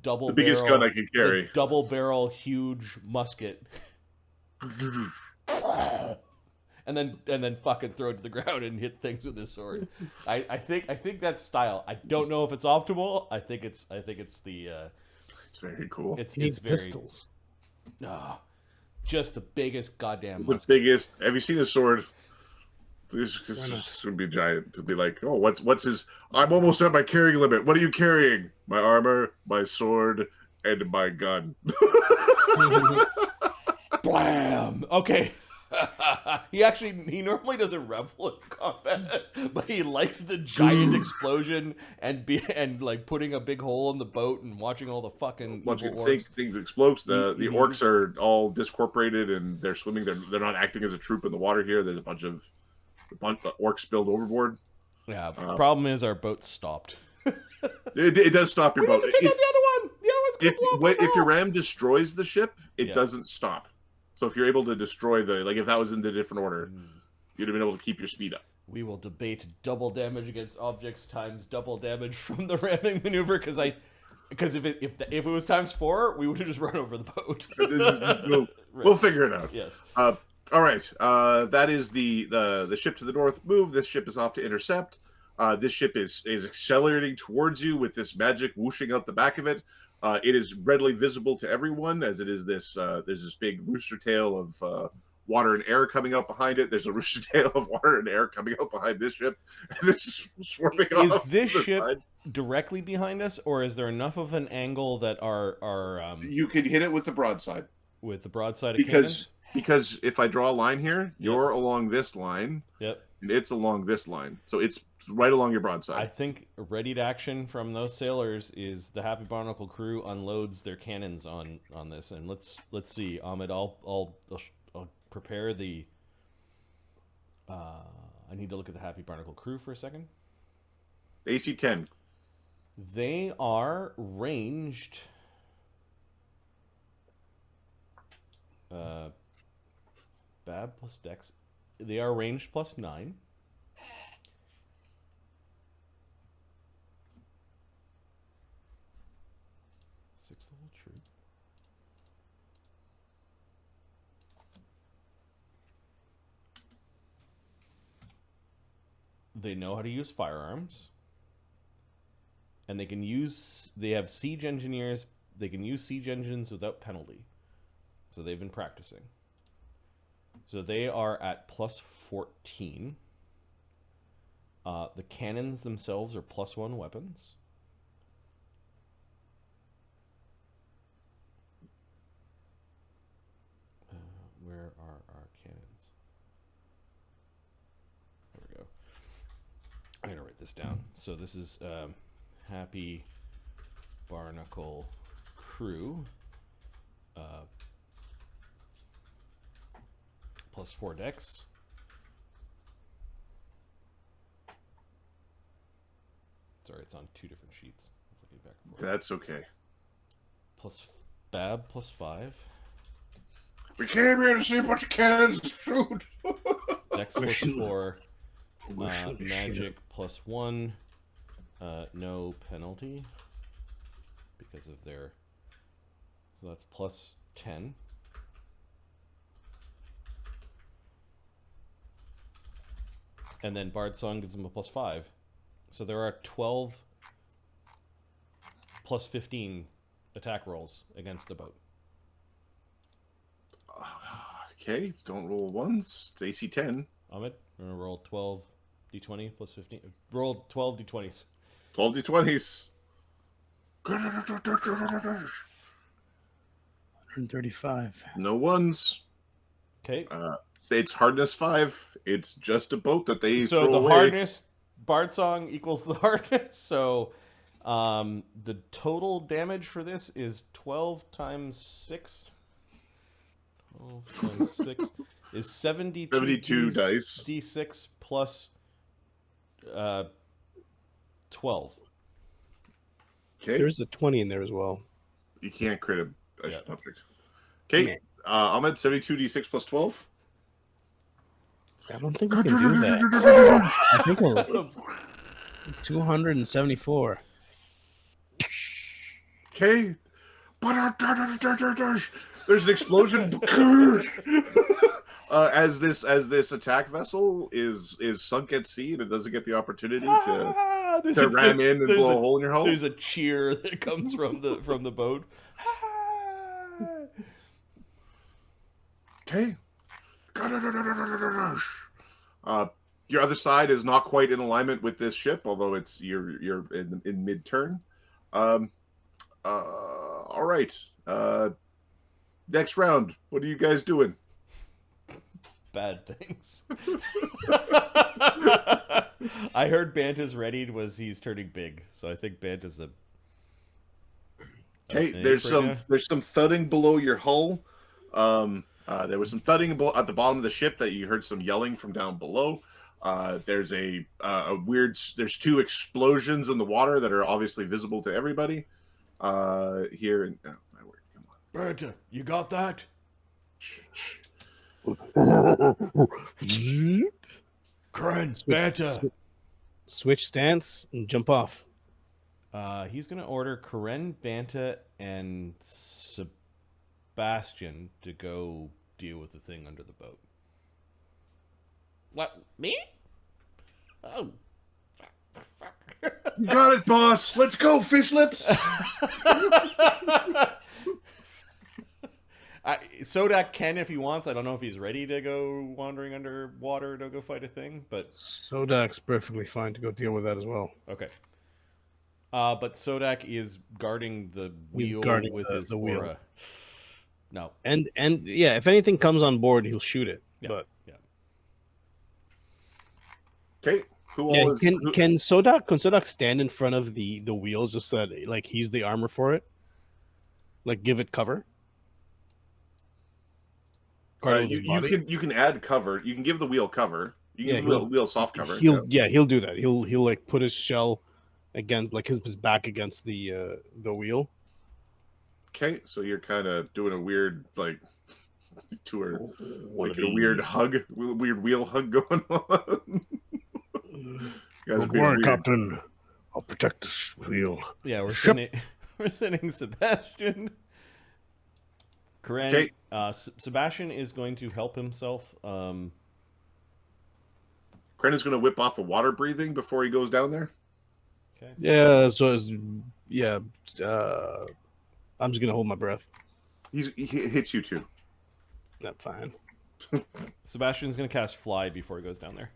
double The biggest barrel, gun I can carry. the double barrel huge musket? And then fucking throw it to the ground and hit things with his sword. I think that's style. I don't know if it's optimal. I think it's the It's very cool. He needs very, pistols. just the biggest goddamn The musket. biggest. Have you seen his sword? This would be giant to be like, oh, what's his? I'm almost at my carrying limit. What are you carrying? My armor, my sword, and my gun. Blam. Okay. he normally doesn't revel in combat, but he likes the giant explosion and like putting a big hole in the boat and watching all the fucking Watching evil orcs. things explode. The orcs are all discorporated and they're swimming. They're not acting as a troop in the water here. There's a bunch of orcs spilled overboard. Yeah. The problem is our boat stopped. It does stop your We boat. need to take out the other one. The other one's gonna blow up. If your ram destroys the ship, it Yeah. doesn't stop. So if you're able to destroy if that was in a different order, you'd have been able to keep your speed up. We will debate double damage against objects times double damage from the ramming maneuver because if it was times 4, we would have just run over the boat. We'll figure it out. Yes. All right. That is the ship to the north move. This ship is off to intercept. This ship is accelerating towards you with this magic whooshing out the back of it. It is readily visible to everyone as it is this. There's this big rooster tail of water and air coming out behind it. There's a rooster tail of water and air coming out behind this ship. It's swarming Is off this the ship side. directly behind us, or is there enough of an angle that our You could hit it with the broadside with the broadside of cannons? because if I draw a line here, you're along this line. Yep. And it's along this line, so it's right along your broadside. I think ready to action from those sailors is the Happy Barnacle crew unloads their cannons on this, and let's see, Ahmed. I'll prepare the. I need to look at the Happy Barnacle crew for a second. AC 10. They are ranged. Bab plus Dex. They are ranged plus 9. Sixth level troop. They know how to use firearms. And they have siege engineers. They can use siege engines without penalty. So they've been practicing. So they are at plus 14. The cannons themselves are plus 1 weapons. Where are our cannons? There we go. I'm going to write this down. So this is Happy Barnacle crew. Plus 4 dex. Sorry, it's on 2 different sheets. Looking back and forth. That's okay. Plus Bab plus 5. We came here to see a bunch of cannons shoot. Dex plus shoot 4. We'll shoot a Magic plus 1. No penalty. Because of their... So that's plus 10. And then Bard Song gives them a plus 5. So there are 12 plus 15 attack rolls against the boat. Okay, don't roll ones. It's AC 10. Ahmed, we're going to roll 12 d20 plus 15. Roll 12 d20s. 12 d20s. 135. No ones. Okay. It's hardness 5. It's just a boat that they So throw the away. hardness, Bard Song equals the hardness. So the total damage for this is 12 times 6. 12 times 6 is 72 dice. D6 plus 12. Okay. There's a 20 in there as well. You can't crit a Yeah. object. Okay. Man. Ahmed, 72d6 plus 12. I don't think we can do that. I think I'm 274. Okay. There's an explosion. As this attack vessel is sunk at sea and it doesn't get the opportunity to ram in and blow a hole in your hull. There's a cheer that comes from the boat. Okay. Your other side is not quite in alignment with this ship, although you're in mid-turn. All right. Next round. What are you guys doing? Bad things. I heard Banta's readied was he's turning big, so I think Banta's a. Okay, there's some thudding below your hull. There was some thudding at the bottom of the ship that you heard some yelling from down below. There's there's two explosions in the water that are obviously visible to everybody. Here in come on, Banta, you got that? Kren, Banta. Switch stance and jump off. He's gonna order Karen, Banta, and Sebastian to go deal with the thing under the boat. What? Me? Oh. Fuck. You got it, boss. Let's go, fish lips. Sodak can if he wants. I don't know if he's ready to go wandering underwater to go fight a thing, but Sodak's perfectly fine to go deal with that as well. okay. But Sodak is guarding the wheel with his wheel. aura. No. And yeah, if anything comes on board, he'll shoot it. Yeah. But yeah. Okay. Can Sodak stand in front of the wheels just so that like he's the armor for it? Like give it cover? You can add cover. You can give the wheel cover. You can give the wheel soft cover. He'll do that. He'll like put his shell against like his back against the wheel. Okay, so you're kind of doing a weird like tour, like a weird hug, weird wheel hug going on. Don't worry, Captain. I'll protect this wheel. Yeah, we're sending Sebastian. Karen, okay. Sebastian is going to help himself. Kren is going to whip off a water breathing before he goes down there. Okay. Yeah. So I'm just gonna hold my breath. He hits you too. That's fine. Sebastian's going to cast Fly before he goes down there.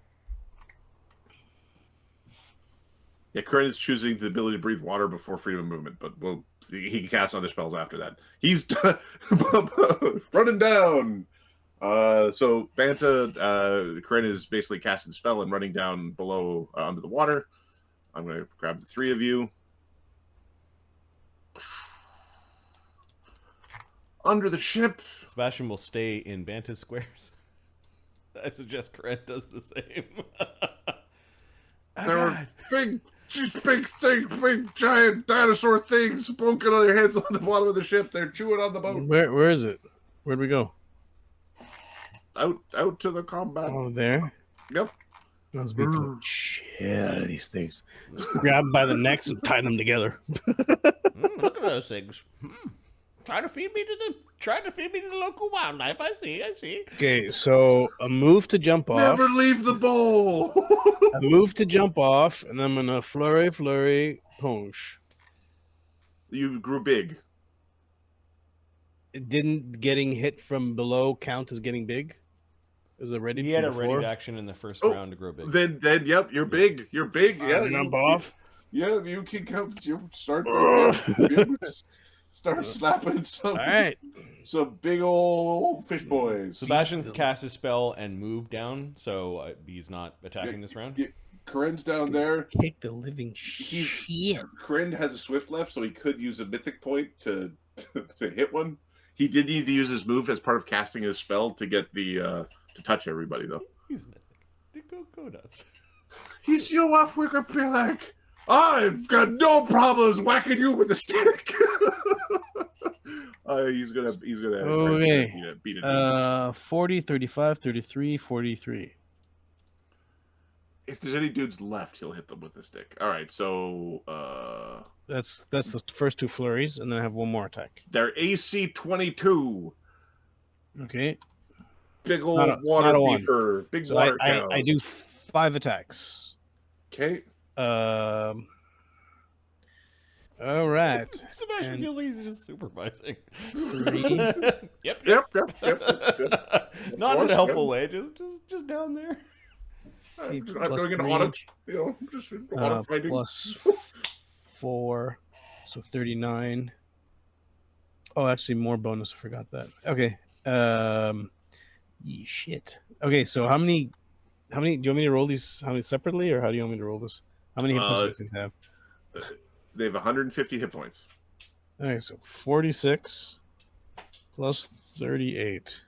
Yeah, Kren is choosing the ability to breathe water before freedom of movement, but he can cast other spells after that. He's running down. So Banta, Kren is basically casting the spell and running down below under the water. I'm going to grab the three of you. Under the ship. Sebastian will stay in Banta's squares. I suggest Kren does the same. There are big giant dinosaur things bunking on their heads on the bottom of the ship. They're chewing on the boat. Where is it? Where'd we go? Out to the combat. Oh, there? Yep. I was being the shit out of these things. Just grab them by the necks and tie them together. Look at those things. Trying to feed me to the local wildlife. I see. Okay, so a move to jump off. Never leave the bowl. A move to jump off, and I'm gonna flurry, punch. You grew big. Didn't getting hit from below count as getting big? Is it ready? He had a ready action in the first round to grow big. Then, yep, you're big. You're big. Yeah, jump off. Yeah, you can come. You start. Start slapping some. All right. Some big old fish boys. Sebastian's cast his spell and moved down, so he's not attacking this round. Corinne's down there. Kick the living shit. Corinne has a swift left, so he could use a mythic point to hit one. He did need to use his move as part of casting his spell to get the to touch everybody though. He's mythic. Go nuts. He's, you know what, we're gonna be like, I've got no problems whacking you with a stick. He's gonna Okay. beat it. 40, 35, 33, 43. If there's any dudes left, he'll hit them with the stick. All right, so That's the first 2 flurries, and then I have one more attack. they're AC 22. Okay. Big old Not a water one. beaver. Big So water I cows. do 5 attacks. Okay. All right. Sebastian And- feels like he's just supervising. 3. Yep. Yep. Not in course, a helpful yeah. way. Just down there. I'm Plus going into 3. audit. You know, just audit fighting. Plus 4, so 39. Oh, actually, more bonus. I forgot that. Okay. Shit. Okay, so how many? Do you want me to roll these? How many separately, or how do you want me to roll this? How many hit points does it have? They have 150 hit points. Okay, so 46 plus 38.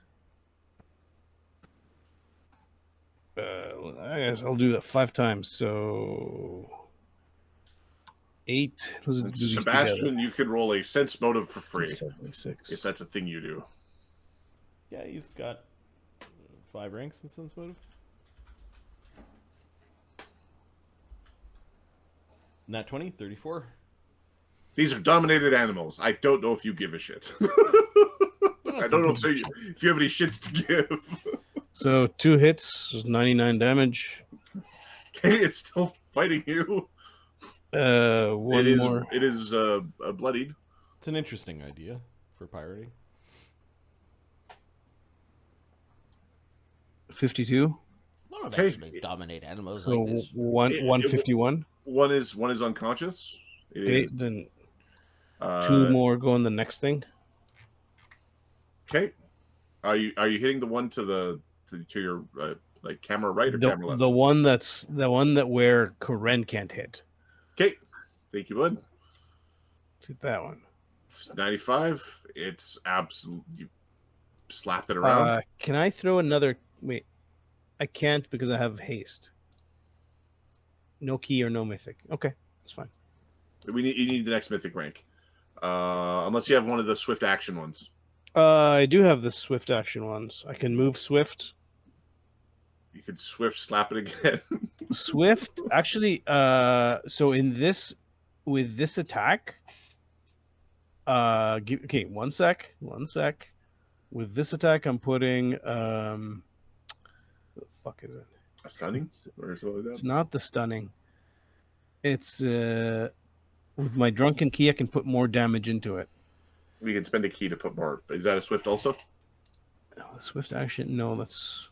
I guess I'll do that 5 times. So 8. Let's do And these Sebastian, you can roll a sense motive for free 76. if that's a thing you do. Yeah, he's got 5 ranks in Sense Motive. Nat 20, 34. These are dominated animals. I don't know if you give a shit. I don't know if you have any shits to give. So 2 hits, 99 damage. Okay, it's still fighting you. One more. It is bloodied. It's an interesting idea for pirating. 52. Well, Okay. actually dominate animals So like this. 151. One is unconscious. It Okay, is, then 2 uh, more go on the next thing. Okay. Are you hitting the one to your like camera right or camera left? The one that where Karen can't hit. Okay. Thank you, bud. Let's hit that one. It's 95. It's absolutely, you slapped it around. Can I throw another? Wait, I can't because I have haste. No key or no mythic. Okay, that's fine. You need the next mythic rank. Unless you have one of the swift action ones. I do have the swift action ones. I can move swift. You could swift slap it again. Swift, actually. So with this attack, okay, one sec. With this attack, I'm putting what the fuck is it? A stunning or something like It's that. not the stunning. It's with my drunken key, I can put more damage into it. You can spend a key to put more. Is that a swift also? Oh, swift action? No, that's.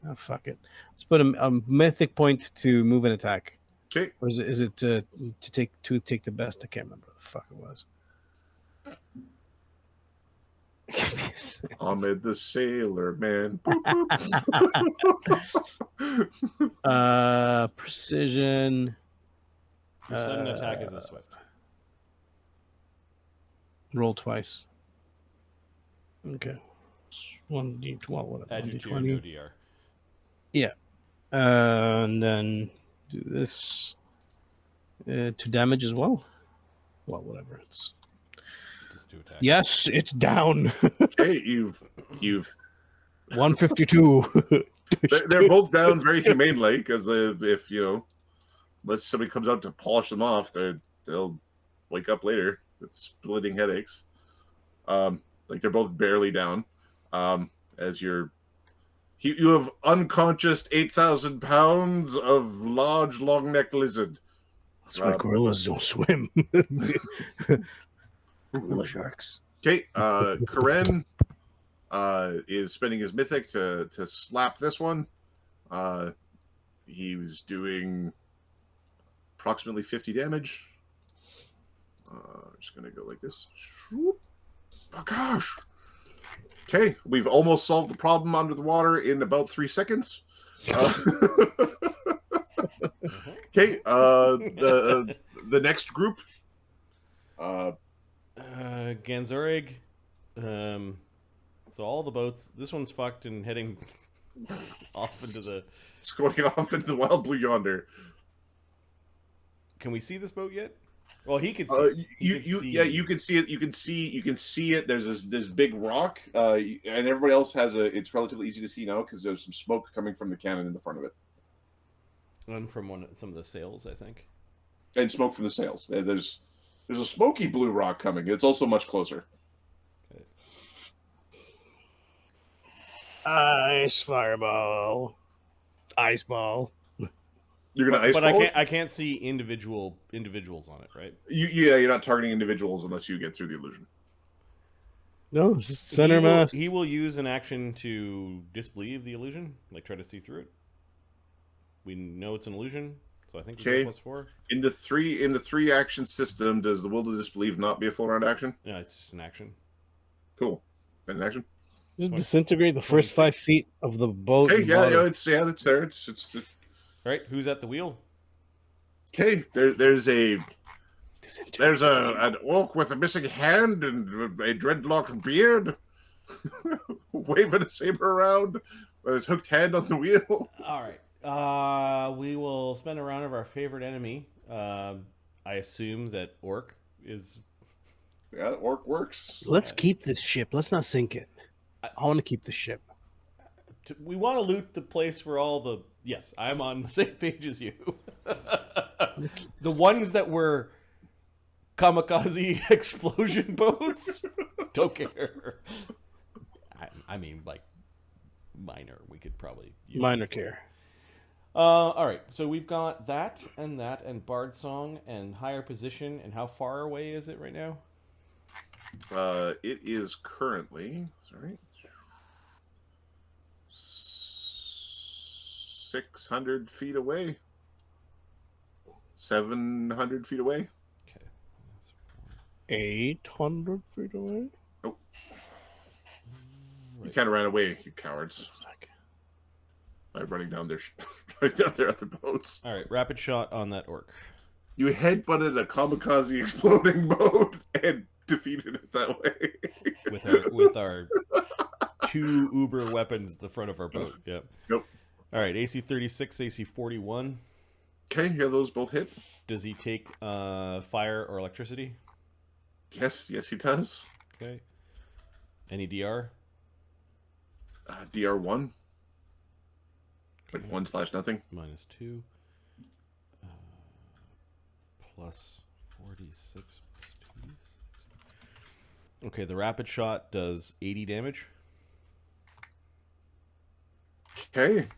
Oh, fuck it. Let's put a mythic point to move an attack. Okay. Or is it to take the best? I can't remember what the fuck it was. Ahmed the Sailor Man. Boop, boop. Precision. Your sudden attack is a swift. Roll twice. Okay. 1d12, whatever. Add your 2 1d20. ODR. And then do this to damage as well. Well, whatever. It's Just 2 attacks. yes, it's down. Okay, you've 152. they're both down very humanely because if unless somebody comes out to polish them off, they'll wake up later with splitting headaches. Like they're both barely down. As you have unconscious 8,000 pounds of large long neck lizard. That's why gorillas don't swim. Gorilla sharks. Okay, Karen is spending his mythic to slap this one. He was doing approximately 50 damage. Just gonna go like this. Oh gosh. Okay, we've almost solved the problem under the water in about 3 seconds. Okay, the next group. Ganzorig, So all the boats. This one's fucked and heading off into the. It's going off into the wild blue yonder. Can we see this boat yet? Well, he could see. Yeah, you can see it. You can see it. There's this big rock, and everybody else has a. It's relatively easy to see now because there's some smoke coming from the cannon in the front of it, and from some of the sails, I think. And smoke from the sails. There's a smoky blue rock coming. It's also much closer. Okay. Ice fireball, ice ball. You're gonna ice but ball I can't see individuals on it, right? You're not targeting individuals unless you get through the illusion. No, it's just center mass. He will use an action to disbelieve the illusion, like try to see through it. We know it's an illusion, so I think we get +4. In the three action system, does the will to disbelieve not be a full round action? No, it's just an action. Cool. An action. Just disintegrate the first 5 feet of the boat. Okay, it's there. It's All right, who's at the wheel? Okay, there's an orc with a missing hand and a dreadlocked beard, waving a saber around with his hooked hand on the wheel. All right, we will spend a round of our favorite enemy. I assume that orc is. Yeah, orc works. Let's keep this ship. Let's not sink it. I want to keep the ship. We want to loot the place where all the. Yes, I'm on the same page as you. The ones that were kamikaze explosion boats, don't care. I mean, like, minor. We could probably use minor care. All right, so we've got that, and Bard Song, and higher position, and how far away is it right now? It is currently 600 feet away. 700 feet away. Okay. 800 feet away? Nope. Right. You kind of ran away, you cowards. By running down there, right down there at the boats. All right, rapid shot on that orc. You headbutted a kamikaze exploding boat and defeated it that way. with our 2 uber weapons at the front of our boat. Yep. Nope. All right, AC 36, AC 41. Okay, yeah, those both hit. Does he take fire or electricity? Yes, he does. Okay. Any DR? DR1. Like 1/nothing. -2. Plus 46 plus 2. 6. Okay, the rapid shot does 80 damage. Okay.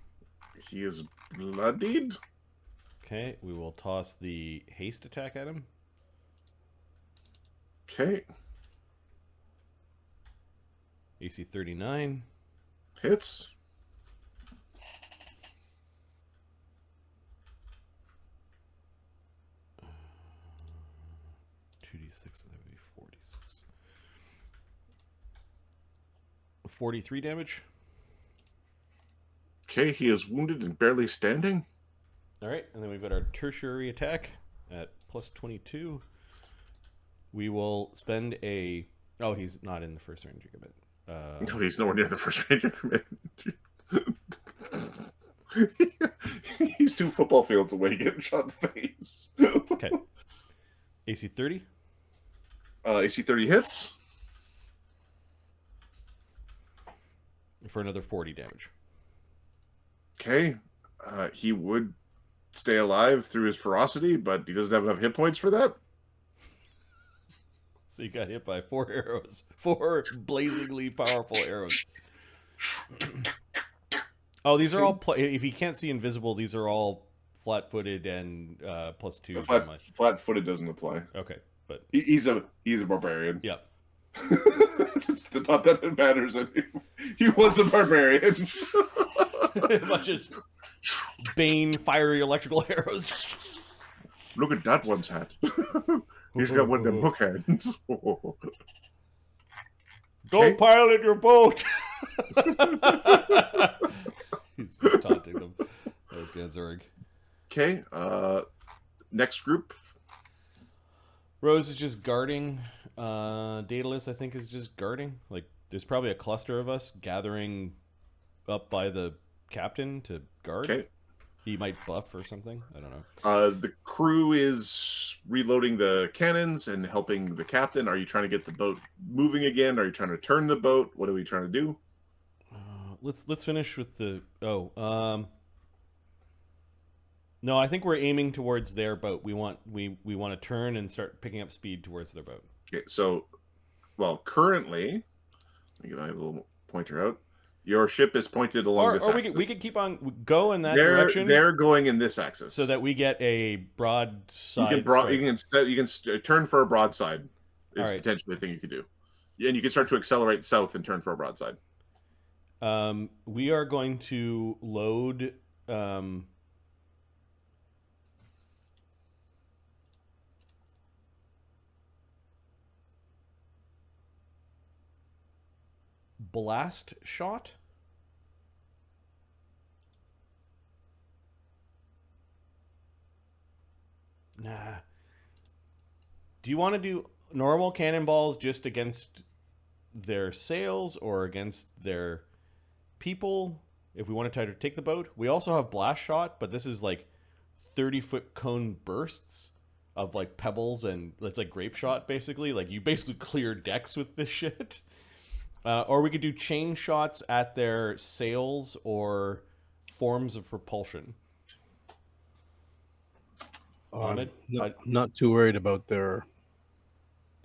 He is bloodied. Okay, we will toss the haste attack at him. Okay. AC 39. Hits. Uh, 2d6, that would be 46. 43 damage. Okay, he is wounded and barely standing. All right, and then we've got our tertiary attack at +22. We will spend a... Oh, he's not in the first range commit. No, he's nowhere near the first ranger commit. He's 2 football fields away getting shot in the face. Okay. AC 30. AC 30 hits. For another 40 damage. Okay. He would stay alive through his ferocity, but he doesn't have enough hit points for that. So you got hit by 4 arrows. 4 blazingly powerful arrows. Oh, these are all... if you can't see invisible, these are all flat-footed and +2. Flat-footed doesn't apply. Okay, but... He's a barbarian. Yep. Not that it matters anymore. He was a barbarian. A bunch of Bane fiery electrical arrows. Look at that one's hat. He's got one of them hook hands. Don't pilot your boat. He's taunting them. That was Ganzorg. Okay. Next group. Rose is just guarding Daedalus, I think, is just guarding. Like, there's probably a cluster of us gathering up by the captain to guard. Okay. He might buff or something. I don't know. The crew is reloading the cannons and helping the captain. Are you trying to get the boat moving again? Are you trying to turn the boat? What are we trying to do? Let's finish with the no, I think we're aiming towards their boat. We want to turn and start picking up speed towards their boat. Okay, so currently, let me get my little pointer out. Your ship is pointed along this or axis. we could keep on go in that direction. They're going in this axis, so that we get a broadside. You can turn for a broadside. Is right. Potentially a thing you could do, and you can start to accelerate south and turn for a broadside. We are going to load. Blast shot. Nah. Do you want to do normal cannonballs just against their sails or against their people? If we want to try to take the boat, we also have blast shot, but this is like 30-foot cone bursts of like pebbles, and it's like grape shot basically. Like you basically clear decks with this shit. Or we could do chain shots at their sails or forms of propulsion. Not too worried about their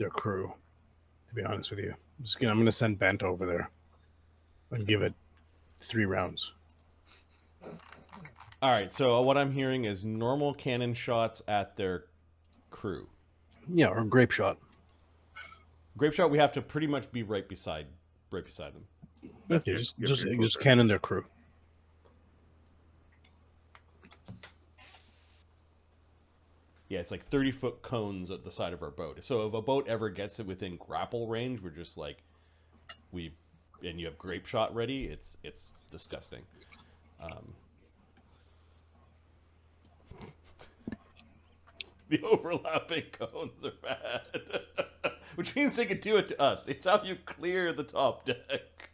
crew, to be honest with you. I'm gonna send Banta over there and give it 3 rounds. All right. So what I'm hearing is normal cannon shots at their crew. Yeah, or grape shot. Grape shot. We have to pretty much be right beside them. Okay, just cannon their crew. Yeah, it's like 30-foot cones at the side of our boat. So if a boat ever gets it within grapple range, we're just like, and you have grape shot ready, it's disgusting. The overlapping cones are bad, which means they could do it to us. It's how you clear the top deck.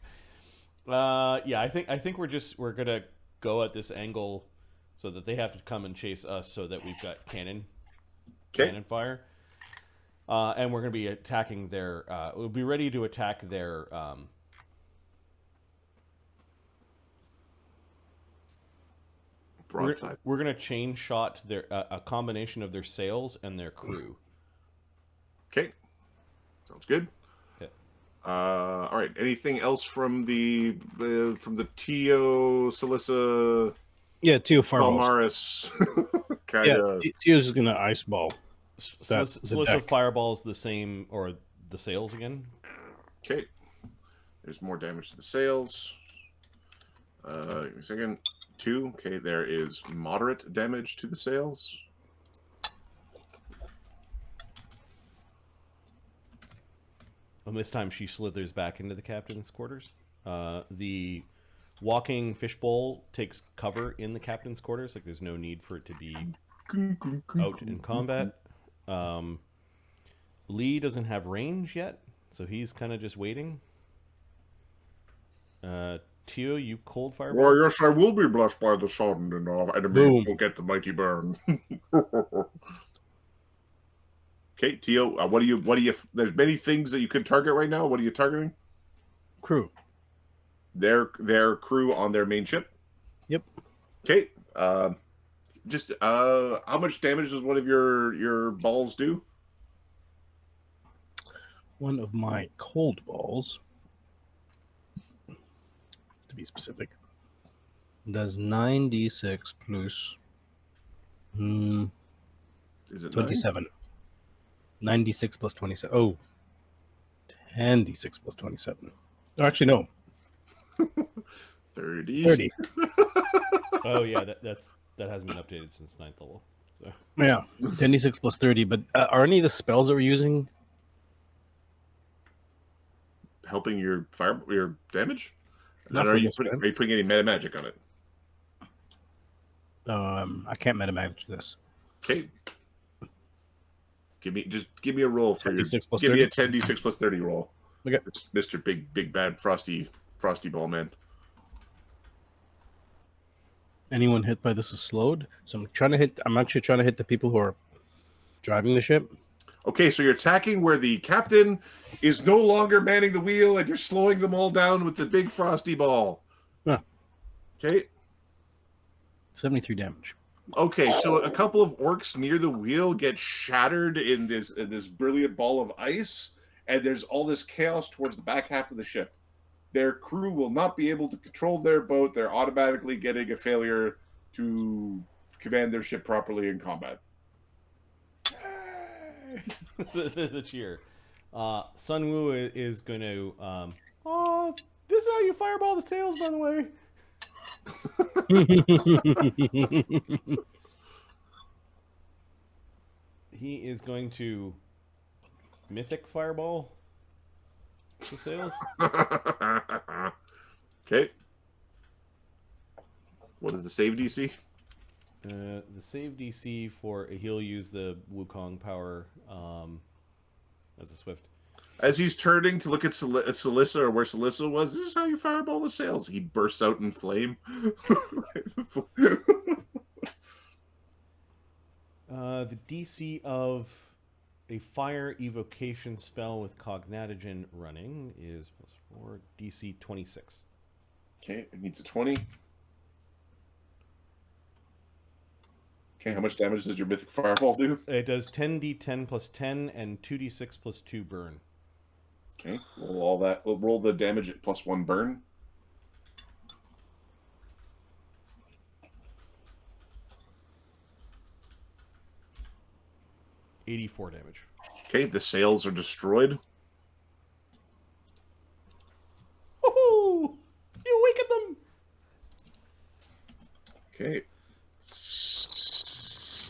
Yeah, I think we're gonna go at this angle so that they have to come and chase us, so that we've got cannon fire, and we're gonna be attacking their. We'll be ready to attack their. Broadside. We're gonna chain shot their a combination of their sails and their crew. Okay, sounds good. Okay. All right. Anything else from the Tyo, Celissa? Yeah, Tyo fireballs. Palmaris. Kind of. Yeah, Tyo's just gonna ice ball. Celissa fireballs the same, or the sails again. Okay. There's more damage to the sails. Give me a second. 2. Okay, there is moderate damage to the sails. And this time she slithers back into the captain's quarters. The walking fishbowl takes cover in the captain's quarters. Like, there's no need for it to be out in combat. Lee doesn't have range yet, so he's kind of just waiting. Tyo, you cold fire? Well, yes, I will be blessed by the sun, and enemies will get the mighty burn. Okay, Tyo, what do you? There's many things that you could target right now. What are you targeting? Crew. Their crew on their main ship. Yep. Okay. Just how much damage does one of your balls do? One of my cold balls, to be specific, does 9d6 plus Is it 27. 9d6 plus 27. Oh, 10d6 plus 27. Oh, actually, no. 30. Oh yeah, that hasn't been updated since 9th level. So Yeah, 10d6 plus 30. But are any of the spells that we're using Helping your damage? Not Are for you this putting, one. are you putting any meta magic on it? I can't meta manage this. Okay. Give me a roll for your. 10d6 plus Give me 30. a 10d6 plus 30 roll. Okay. Mr. Big Bad Frosty Ball Man. Anyone hit by this is slowed. So I'm actually trying to hit the people who are driving the ship. Okay, so you're attacking where the captain is no longer manning the wheel, and you're slowing them all down with the big frosty ball. Huh. Okay. 73 damage. Okay, so a couple of orcs near the wheel get shattered in this brilliant ball of ice, and there's all this chaos towards the back half of the ship. Their crew will not be able to control their boat. They're automatically getting a failure to command their ship properly in combat. The cheer. Sun Wu is going to. Oh, this is how you fireball the sails, by the way. He is going to mythic fireball the sails. Okay. What is the save DC? The save DC for he'll use the Wukong power as a swift. As he's turning to look at Celissa or where Celissa was, this is how you fireball the sails. He bursts out in flame. The DC of a fire evocation spell with Cognatogen running is +4, DC 26. Okay, it needs a 20. Okay, how much damage does your mythic fireball do? It does 10d10 plus 10 and 2d6 plus 2 burn. Okay, roll all that. We'll roll the damage at +1 burn. $84 damage. Okay, the sails are destroyed. Woohoo! You awakened them! Okay.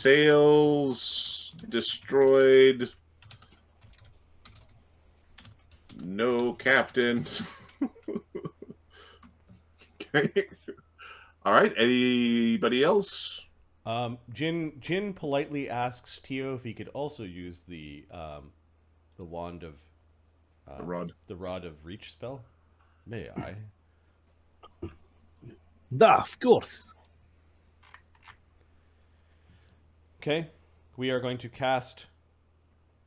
Sails destroyed. No captain. Okay. All right. Anybody else? Jin politely asks Tyo if he could also use the wand of the rod of reach spell. May I? Of course. Okay, we are going to cast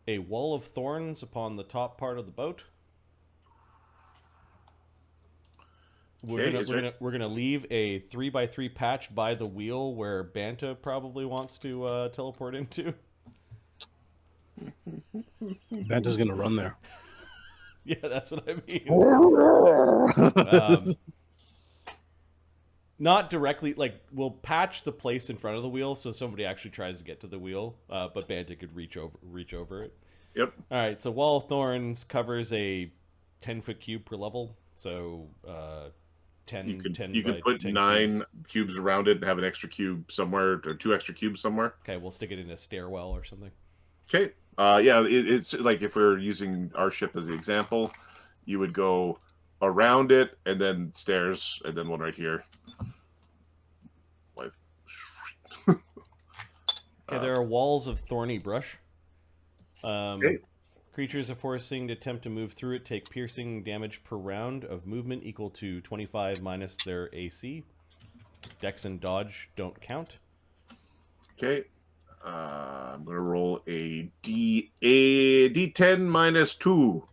a wall of thorns upon the top part of the boat. We're gonna leave a 3x3 patch by the wheel where Banta probably wants to teleport into. Banta's gonna run there. Yeah, that's what I mean. Not directly, like, we'll patch the place in front of the wheel so somebody actually tries to get to the wheel, but Banta could reach over it. Yep. All right, so Wall of Thorns covers a 10-foot cube per level, so 10. You could by put 10 9 cubes around it and have an extra cube somewhere, or 2 extra cubes somewhere. Okay, we'll stick it in a stairwell or something. Okay. Yeah, it's like if we're using our ship as the example, you would go around it and then stairs and then one right here. Like, Okay, there are walls of thorny brush. Okay. Creatures are forcing to attempt to move through it take piercing damage per round of movement equal to 25 minus their AC. Dex and dodge don't count. Okay. I'm going to roll a D10 minus 2.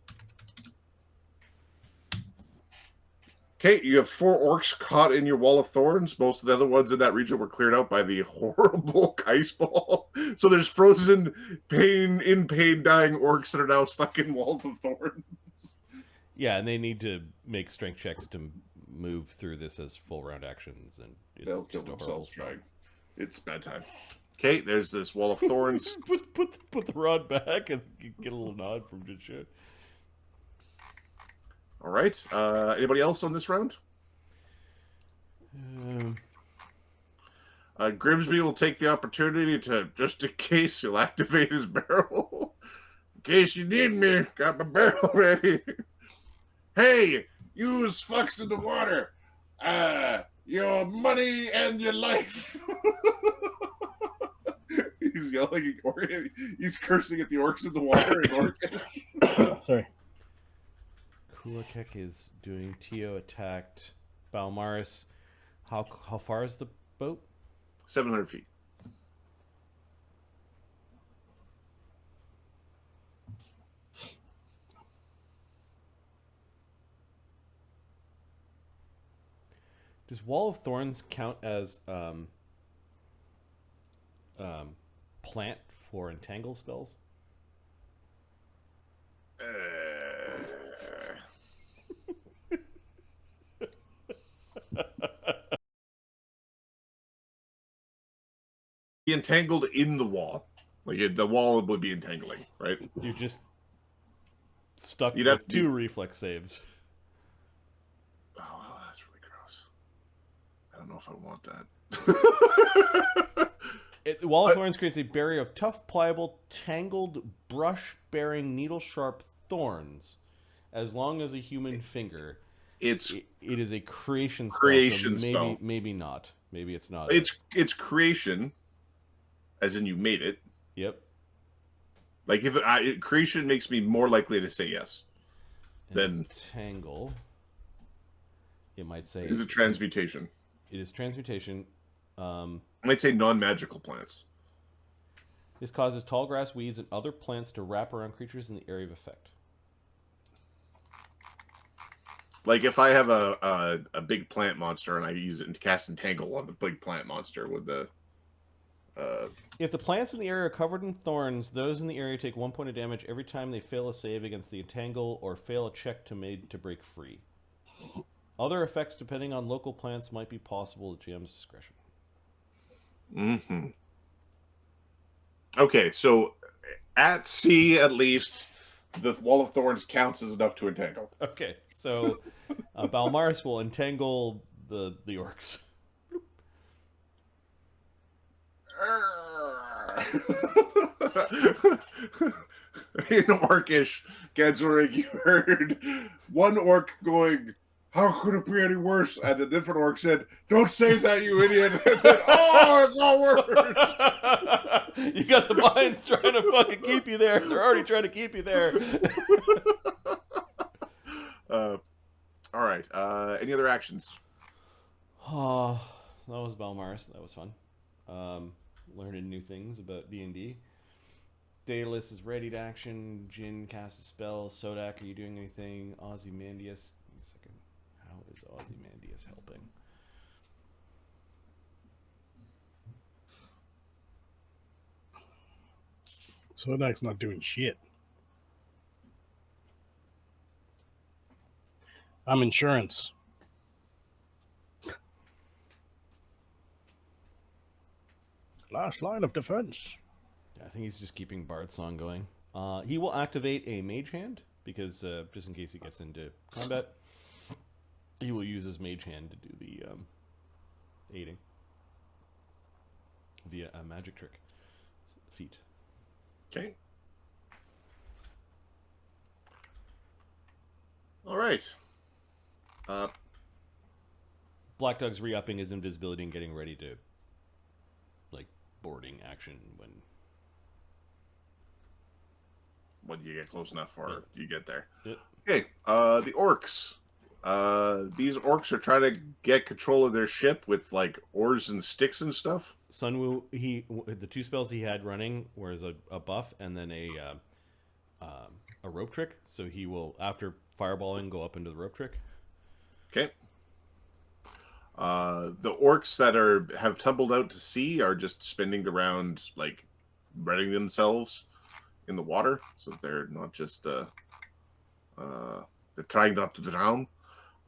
Okay, you have 4 orcs caught in your wall of thorns. Most of the other ones in that region were cleared out by the horrible ice ball. So there's frozen, in pain, dying orcs that are now stuck in walls of thorns. Yeah, and they need to make strength checks to move through this as full round actions, and it's They'll kill just a horrible themselves spell. trying. It's bad time. Okay, there's this wall of thorns. put the rod back and get a little nod from Jitsha. All right. Anybody else on this round? Grimsby will take the opportunity to, just in case, he'll activate his barrel. In case you need me, got my barrel ready. Hey, use fucks in the water. Your money and your life. He's yelling. He's cursing at the orcs in the water in Orcish. Sorry. Kulakek is doing Tyo attacked Balmaris. How far is the boat? 700 feet. Does Wall of Thorns count as plant for entangle spells? Be entangled in the wall. Like the wall would be entangling, right? You're just stuck You'd have with to 2 reflex saves. Oh, that's really gross. I don't know if I want that. Wall of Thorns creates a barrier of tough, pliable, tangled, brush-bearing, needle-sharp thorns. As long as a human finger. It is a creation spell. Creation so spell. Maybe not. Maybe it's not. It's creation, as in you made it. Yep. Like if creation makes me more likely to say yes. Then tangle. It might say is it transmutation. It is transmutation. I might say non-magical plants. This causes tall grass, weeds, and other plants to wrap around creatures in the area of effect. Like if I have a big plant monster and I use it to cast Entangle on the big plant monster with the... If the plants in the area are covered in thorns, those in the area take 1 point of damage every time they fail a save against the entangle or fail a check to break free. Other effects, depending on local plants, might be possible at GM's discretion. Mm-hmm. Okay, so at sea, at least, the Wall of Thorns counts as enough to entangle. Okay, so Balmaris will entangle the orcs. In Orcish, Genswerig, you heard one orc going, "How could it be any worse?" And a different orc said, "Don't say that, you idiot!" And then, "Oh, it got worse." You got the vines trying to fucking keep you there. They're already trying to keep you there. All right. Any other actions? Oh, that was Balmaris. That was fun. Learning new things about D&D. Daedalus is ready to action. Jin casts a spell. Sodak, are you doing anything? Ozymandias. Give me a second. How is Ozymandias helping? Sodak's not doing shit. I'm insurance. Last line of defense. I think he's just keeping Bard's song going. He will activate a mage hand because just in case he gets into combat, he will use his mage hand to do the aiding via a magic trick feat. Okay. All right. Black Dog's re-upping his invisibility and getting ready to like boarding action when you get close enough or you get there. Yep. Okay, the orcs. These orcs are trying to get control of their ship with like oars and sticks and stuff. Sunwoo, the 2 spells he had running was a buff and then a rope trick. So he will, after fireballing, go up into the rope trick. Okay. The orcs that have tumbled out to sea are just spinning around, like readying themselves in the water, so they're not just they're trying not to drown.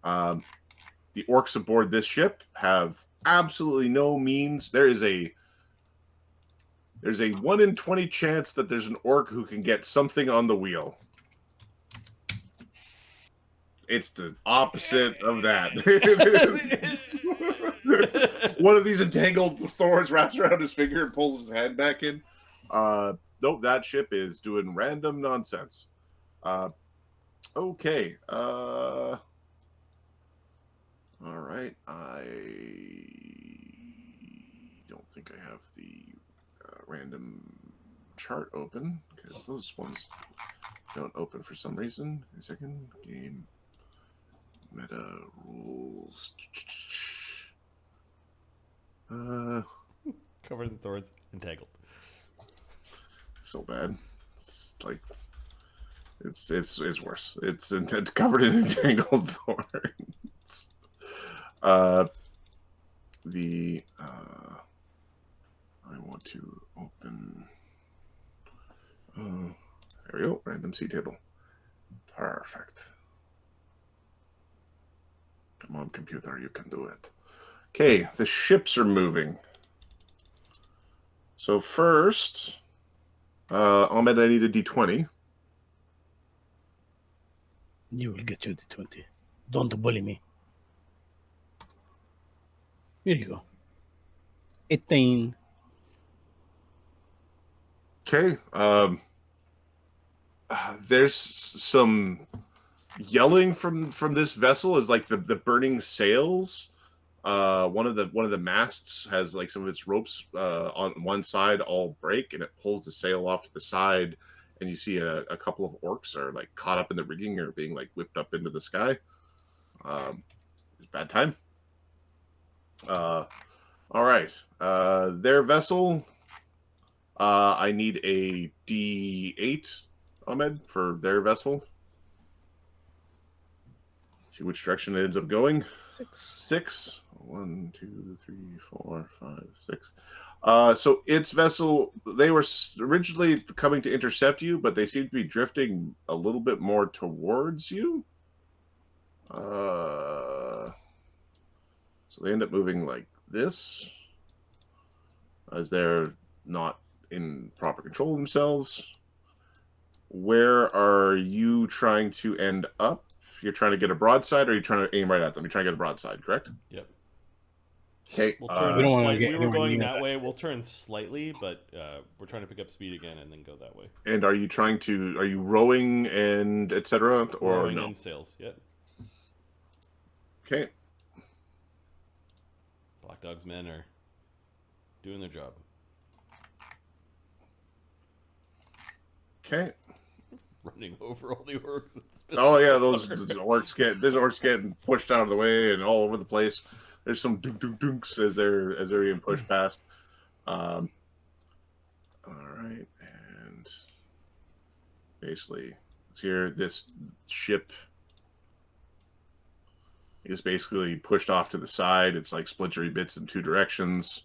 The orcs aboard this ship have absolutely no means. There's a 1 in 20 chance that there's an orc who can get something on the wheel. It's the opposite of that. One of these entangled thorns wraps around his finger and pulls his hand back in. Nope, that ship is doing random nonsense. Okay. All right. I don't think I have the random chart open because those ones don't open for some reason. A second. Game meta rules. Covered in thorns, entangled. So bad. It's like it's worse. It's covered in entangled thorns. I want to open. There we go. Random seed table. Perfect. Come on, computer, you can do it. Okay, the ships are moving. So first, Ahmed, I need a D20. You will get your D20. Don't bully me. Here you go. 18. Okay. There's some yelling from this vessel as like the burning sails. One of the masts has like some of its ropes on one side all break, and it pulls the sail off to the side, and you see a couple of orcs are like caught up in the rigging or being like whipped up into the sky. It's a bad time. All right. Their vessel. I need a D8, Ahmed, for their vessel. See which direction it ends up going. 6. 1, 2, 3, 4, 5, 6. So its vessel, they were originally coming to intercept you, but they seem to be drifting a little bit more towards you. So they end up moving like this, as they're not in proper control of themselves. Where are you trying to end up? You're trying to get a broadside, or are you trying to aim right at them? You're trying to get a broadside, correct? Yep. Okay. We'll turn We don't wanna slight- get we were anywhere going near that that way. shit. We'll turn slightly, but we're trying to pick up speed again and then go that way. And are you trying to? Are you rowing and etc. or Rowing no? in sails. Yep. Okay. Black Dog's men are doing their job. Okay. Running over all the orcs. Oh yeah, those orcs getting pushed out of the way and all over the place. There's some dunks as they're being pushed past. All right, and basically here this ship is basically pushed off to the side. It's like splintery bits in two directions.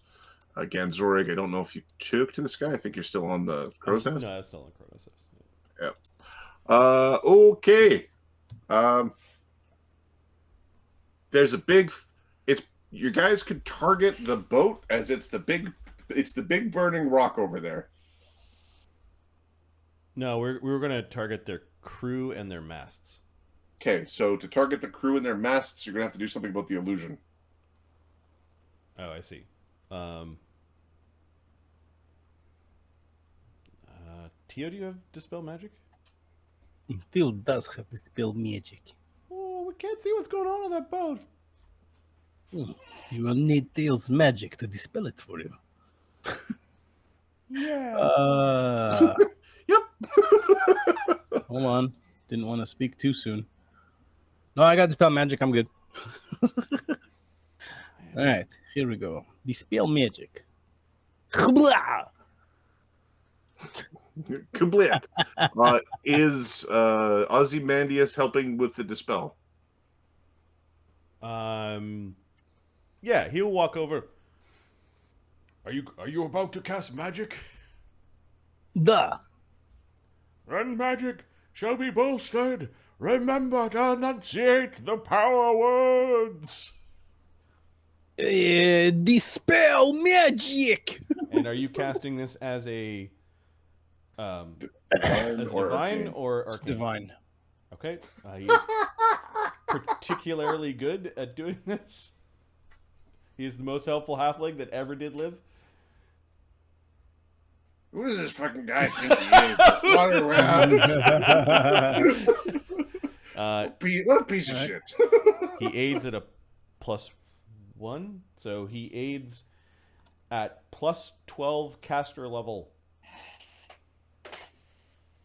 Again, Zorig, I don't know if you took to the sky. I think you're still on the crow's nest. No, that's still on crow's nest. Yep. Okay. There's a big. It's you guys could target the boat as it's the big burning rock over there. No, we were going to target their crew and their masts. Okay, so to target the crew and their masts, you're gonna have to do something about the illusion. Oh, I see. Tyo, do you have Dispel Magic? Tyo does have Dispel Magic. Oh, we can't see what's going on that boat. You will need Tyo's magic to dispel it for you. Yeah. Yep. Hold on. Didn't want to speak too soon. No, I got Dispel Magic. I'm good. All right, here we go. Dispel Magic. Complete. Is Ozymandias helping with the dispel? Yeah, he'll walk over. Are you about to cast magic? Duh. Then magic shall be bolstered. Remember to enunciate the power words. Dispel Magic. And are you casting this as a Divine or divine arcane? or It's arcane? divine. Okay, he is particularly good at doing this. He is the most helpful halfling that ever did live. Who does this fucking guy think he is? Running around. What a piece of shit. He aids at a +1, so he aids at plus 12 caster level.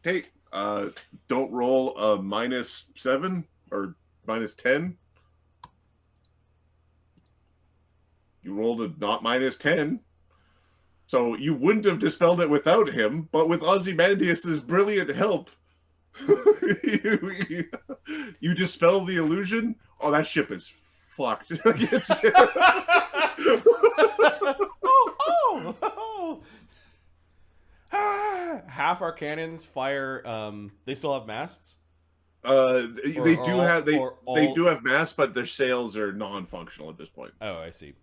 Okay, don't roll a -7 or -10. You rolled a not -10. So you wouldn't have dispelled it without him, but with Ozymandias' brilliant help, you, you dispel the illusion. Oh, that ship is fucked. Oh! Half our cannons fire. They still have masts. They do have mass, but their sails are non-functional at this point. Oh, I see.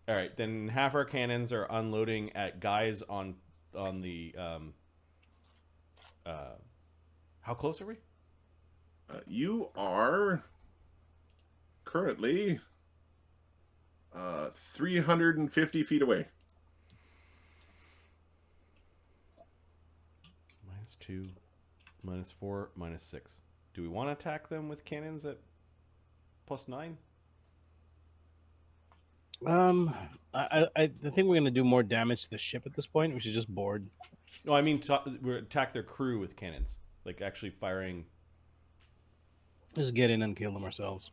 All right, then half our cannons are unloading at guys on the. How close are we? You are currently 350 feet away. -2, -4, -6. Do we want to attack them with cannons at +9? I think we're gonna do more damage to the ship at this point. We should just board. No, I mean we attack their crew with cannons, like actually firing. Just get in and kill them ourselves,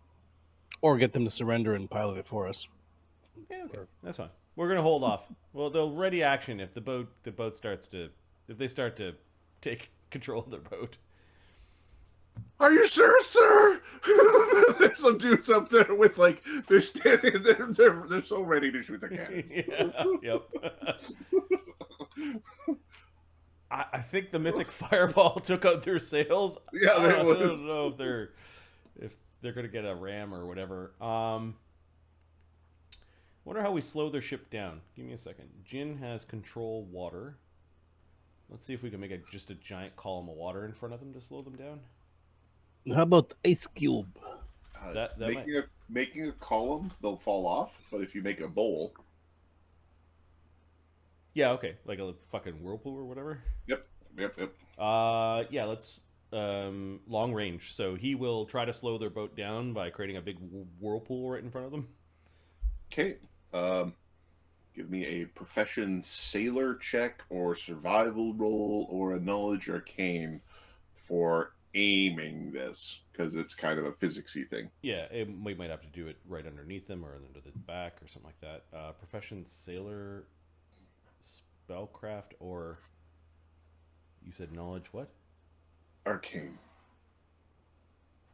or get them to surrender and pilot it for us. Yeah, okay, that's fine. We're gonna hold off. Well, they'll ready action if the boat starts to, if they start to take control of their boat. Are you sure, sir? There's some dudes up there with like they're standing. They're so ready to shoot their cannons. Yeah, yep. I think the mythic fireball took out their sails. Yeah, I don't know if they're gonna get a ram or whatever. Wonder how we slow their ship down. Give me a second. Jin has control water. Let's see if we can make just a giant column of water in front of them to slow them down. How about ice cube? That making a column, they'll fall off. But if you make a bowl, yeah, okay, like a fucking whirlpool or whatever. Yep. Yeah, let's long range. So he will try to slow their boat down by creating a big whirlpool right in front of them. Okay. Give me a profession sailor check or survival roll or a knowledge arcane for aiming this, because it's kind of a physicsy thing. Yeah, we might have to do it right underneath them or under the back or something like that. Profession sailor, spellcraft, or you said knowledge what? Arcane.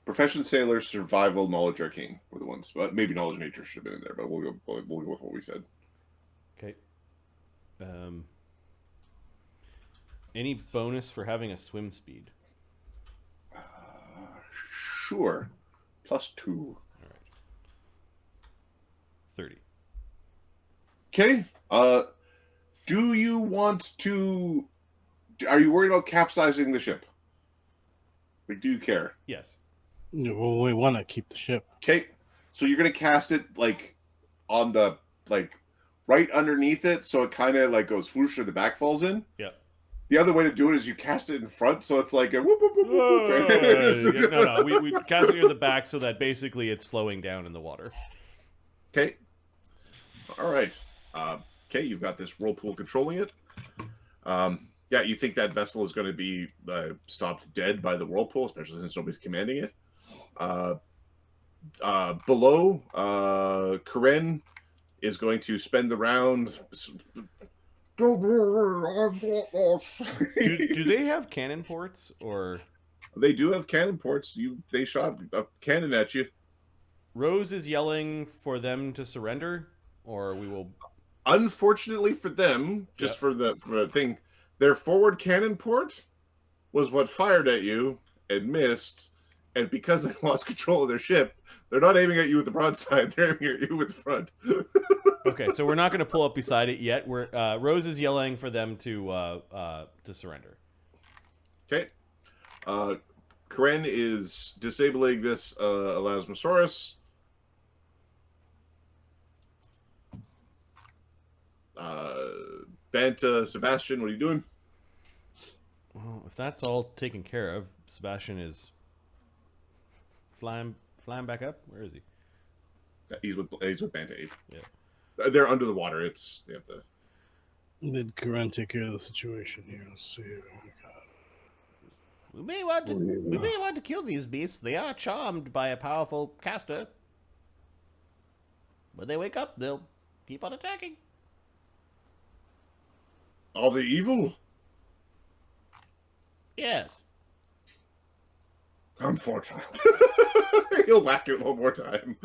Profession sailor, survival, knowledge, arcane were the ones. But maybe knowledge nature should have been in there, but we'll go with what we said. Okay. Any bonus for having a swim speed? Sure. +2. All right. 30. Okay. Do you want to? Are you worried about capsizing the ship? We do care. Yes. Well, we want to keep the ship. Okay. So you're gonna cast it like on the right underneath it, so it kind of like goes whoosh and the back falls in. Yeah. The other way to do it is you cast it in front, so it's like a whoop, whoop, whoop, whoop. No. We cast it near the back so that basically it's slowing down in the water. Okay. All right. Okay, you've got this whirlpool controlling it. Yeah, you think that vessel is going to be stopped dead by the whirlpool, especially since nobody's commanding it. Below, Karen is going to spend the round. Do they have cannon ports, or they do have cannon ports? They shot a cannon at you. Rose is yelling for them to surrender, or we will. Unfortunately for them, just for the thing, their forward cannon port was what fired at you and missed, and because they lost control of their ship, they're not aiming at you with the broadside; they're aiming at you with the front. Okay, so we're not going to pull up beside it yet. Rose is yelling for them to surrender. Okay. Karen is disabling this Elasmosaurus. Banta, Sebastian, what are you doing? Well, if that's all taken care of, Sebastian is flying back up. Where is he? He's with Banta 8. Yeah. They're under the water. They have to. Did Karen take care of the situation here? Let's see. We may want to. Oh, yeah. We may want to kill these beasts. They are charmed by a powerful caster. When they wake up, they'll keep on attacking. Are they evil? Yes. Unfortunate. He'll whack it one more time.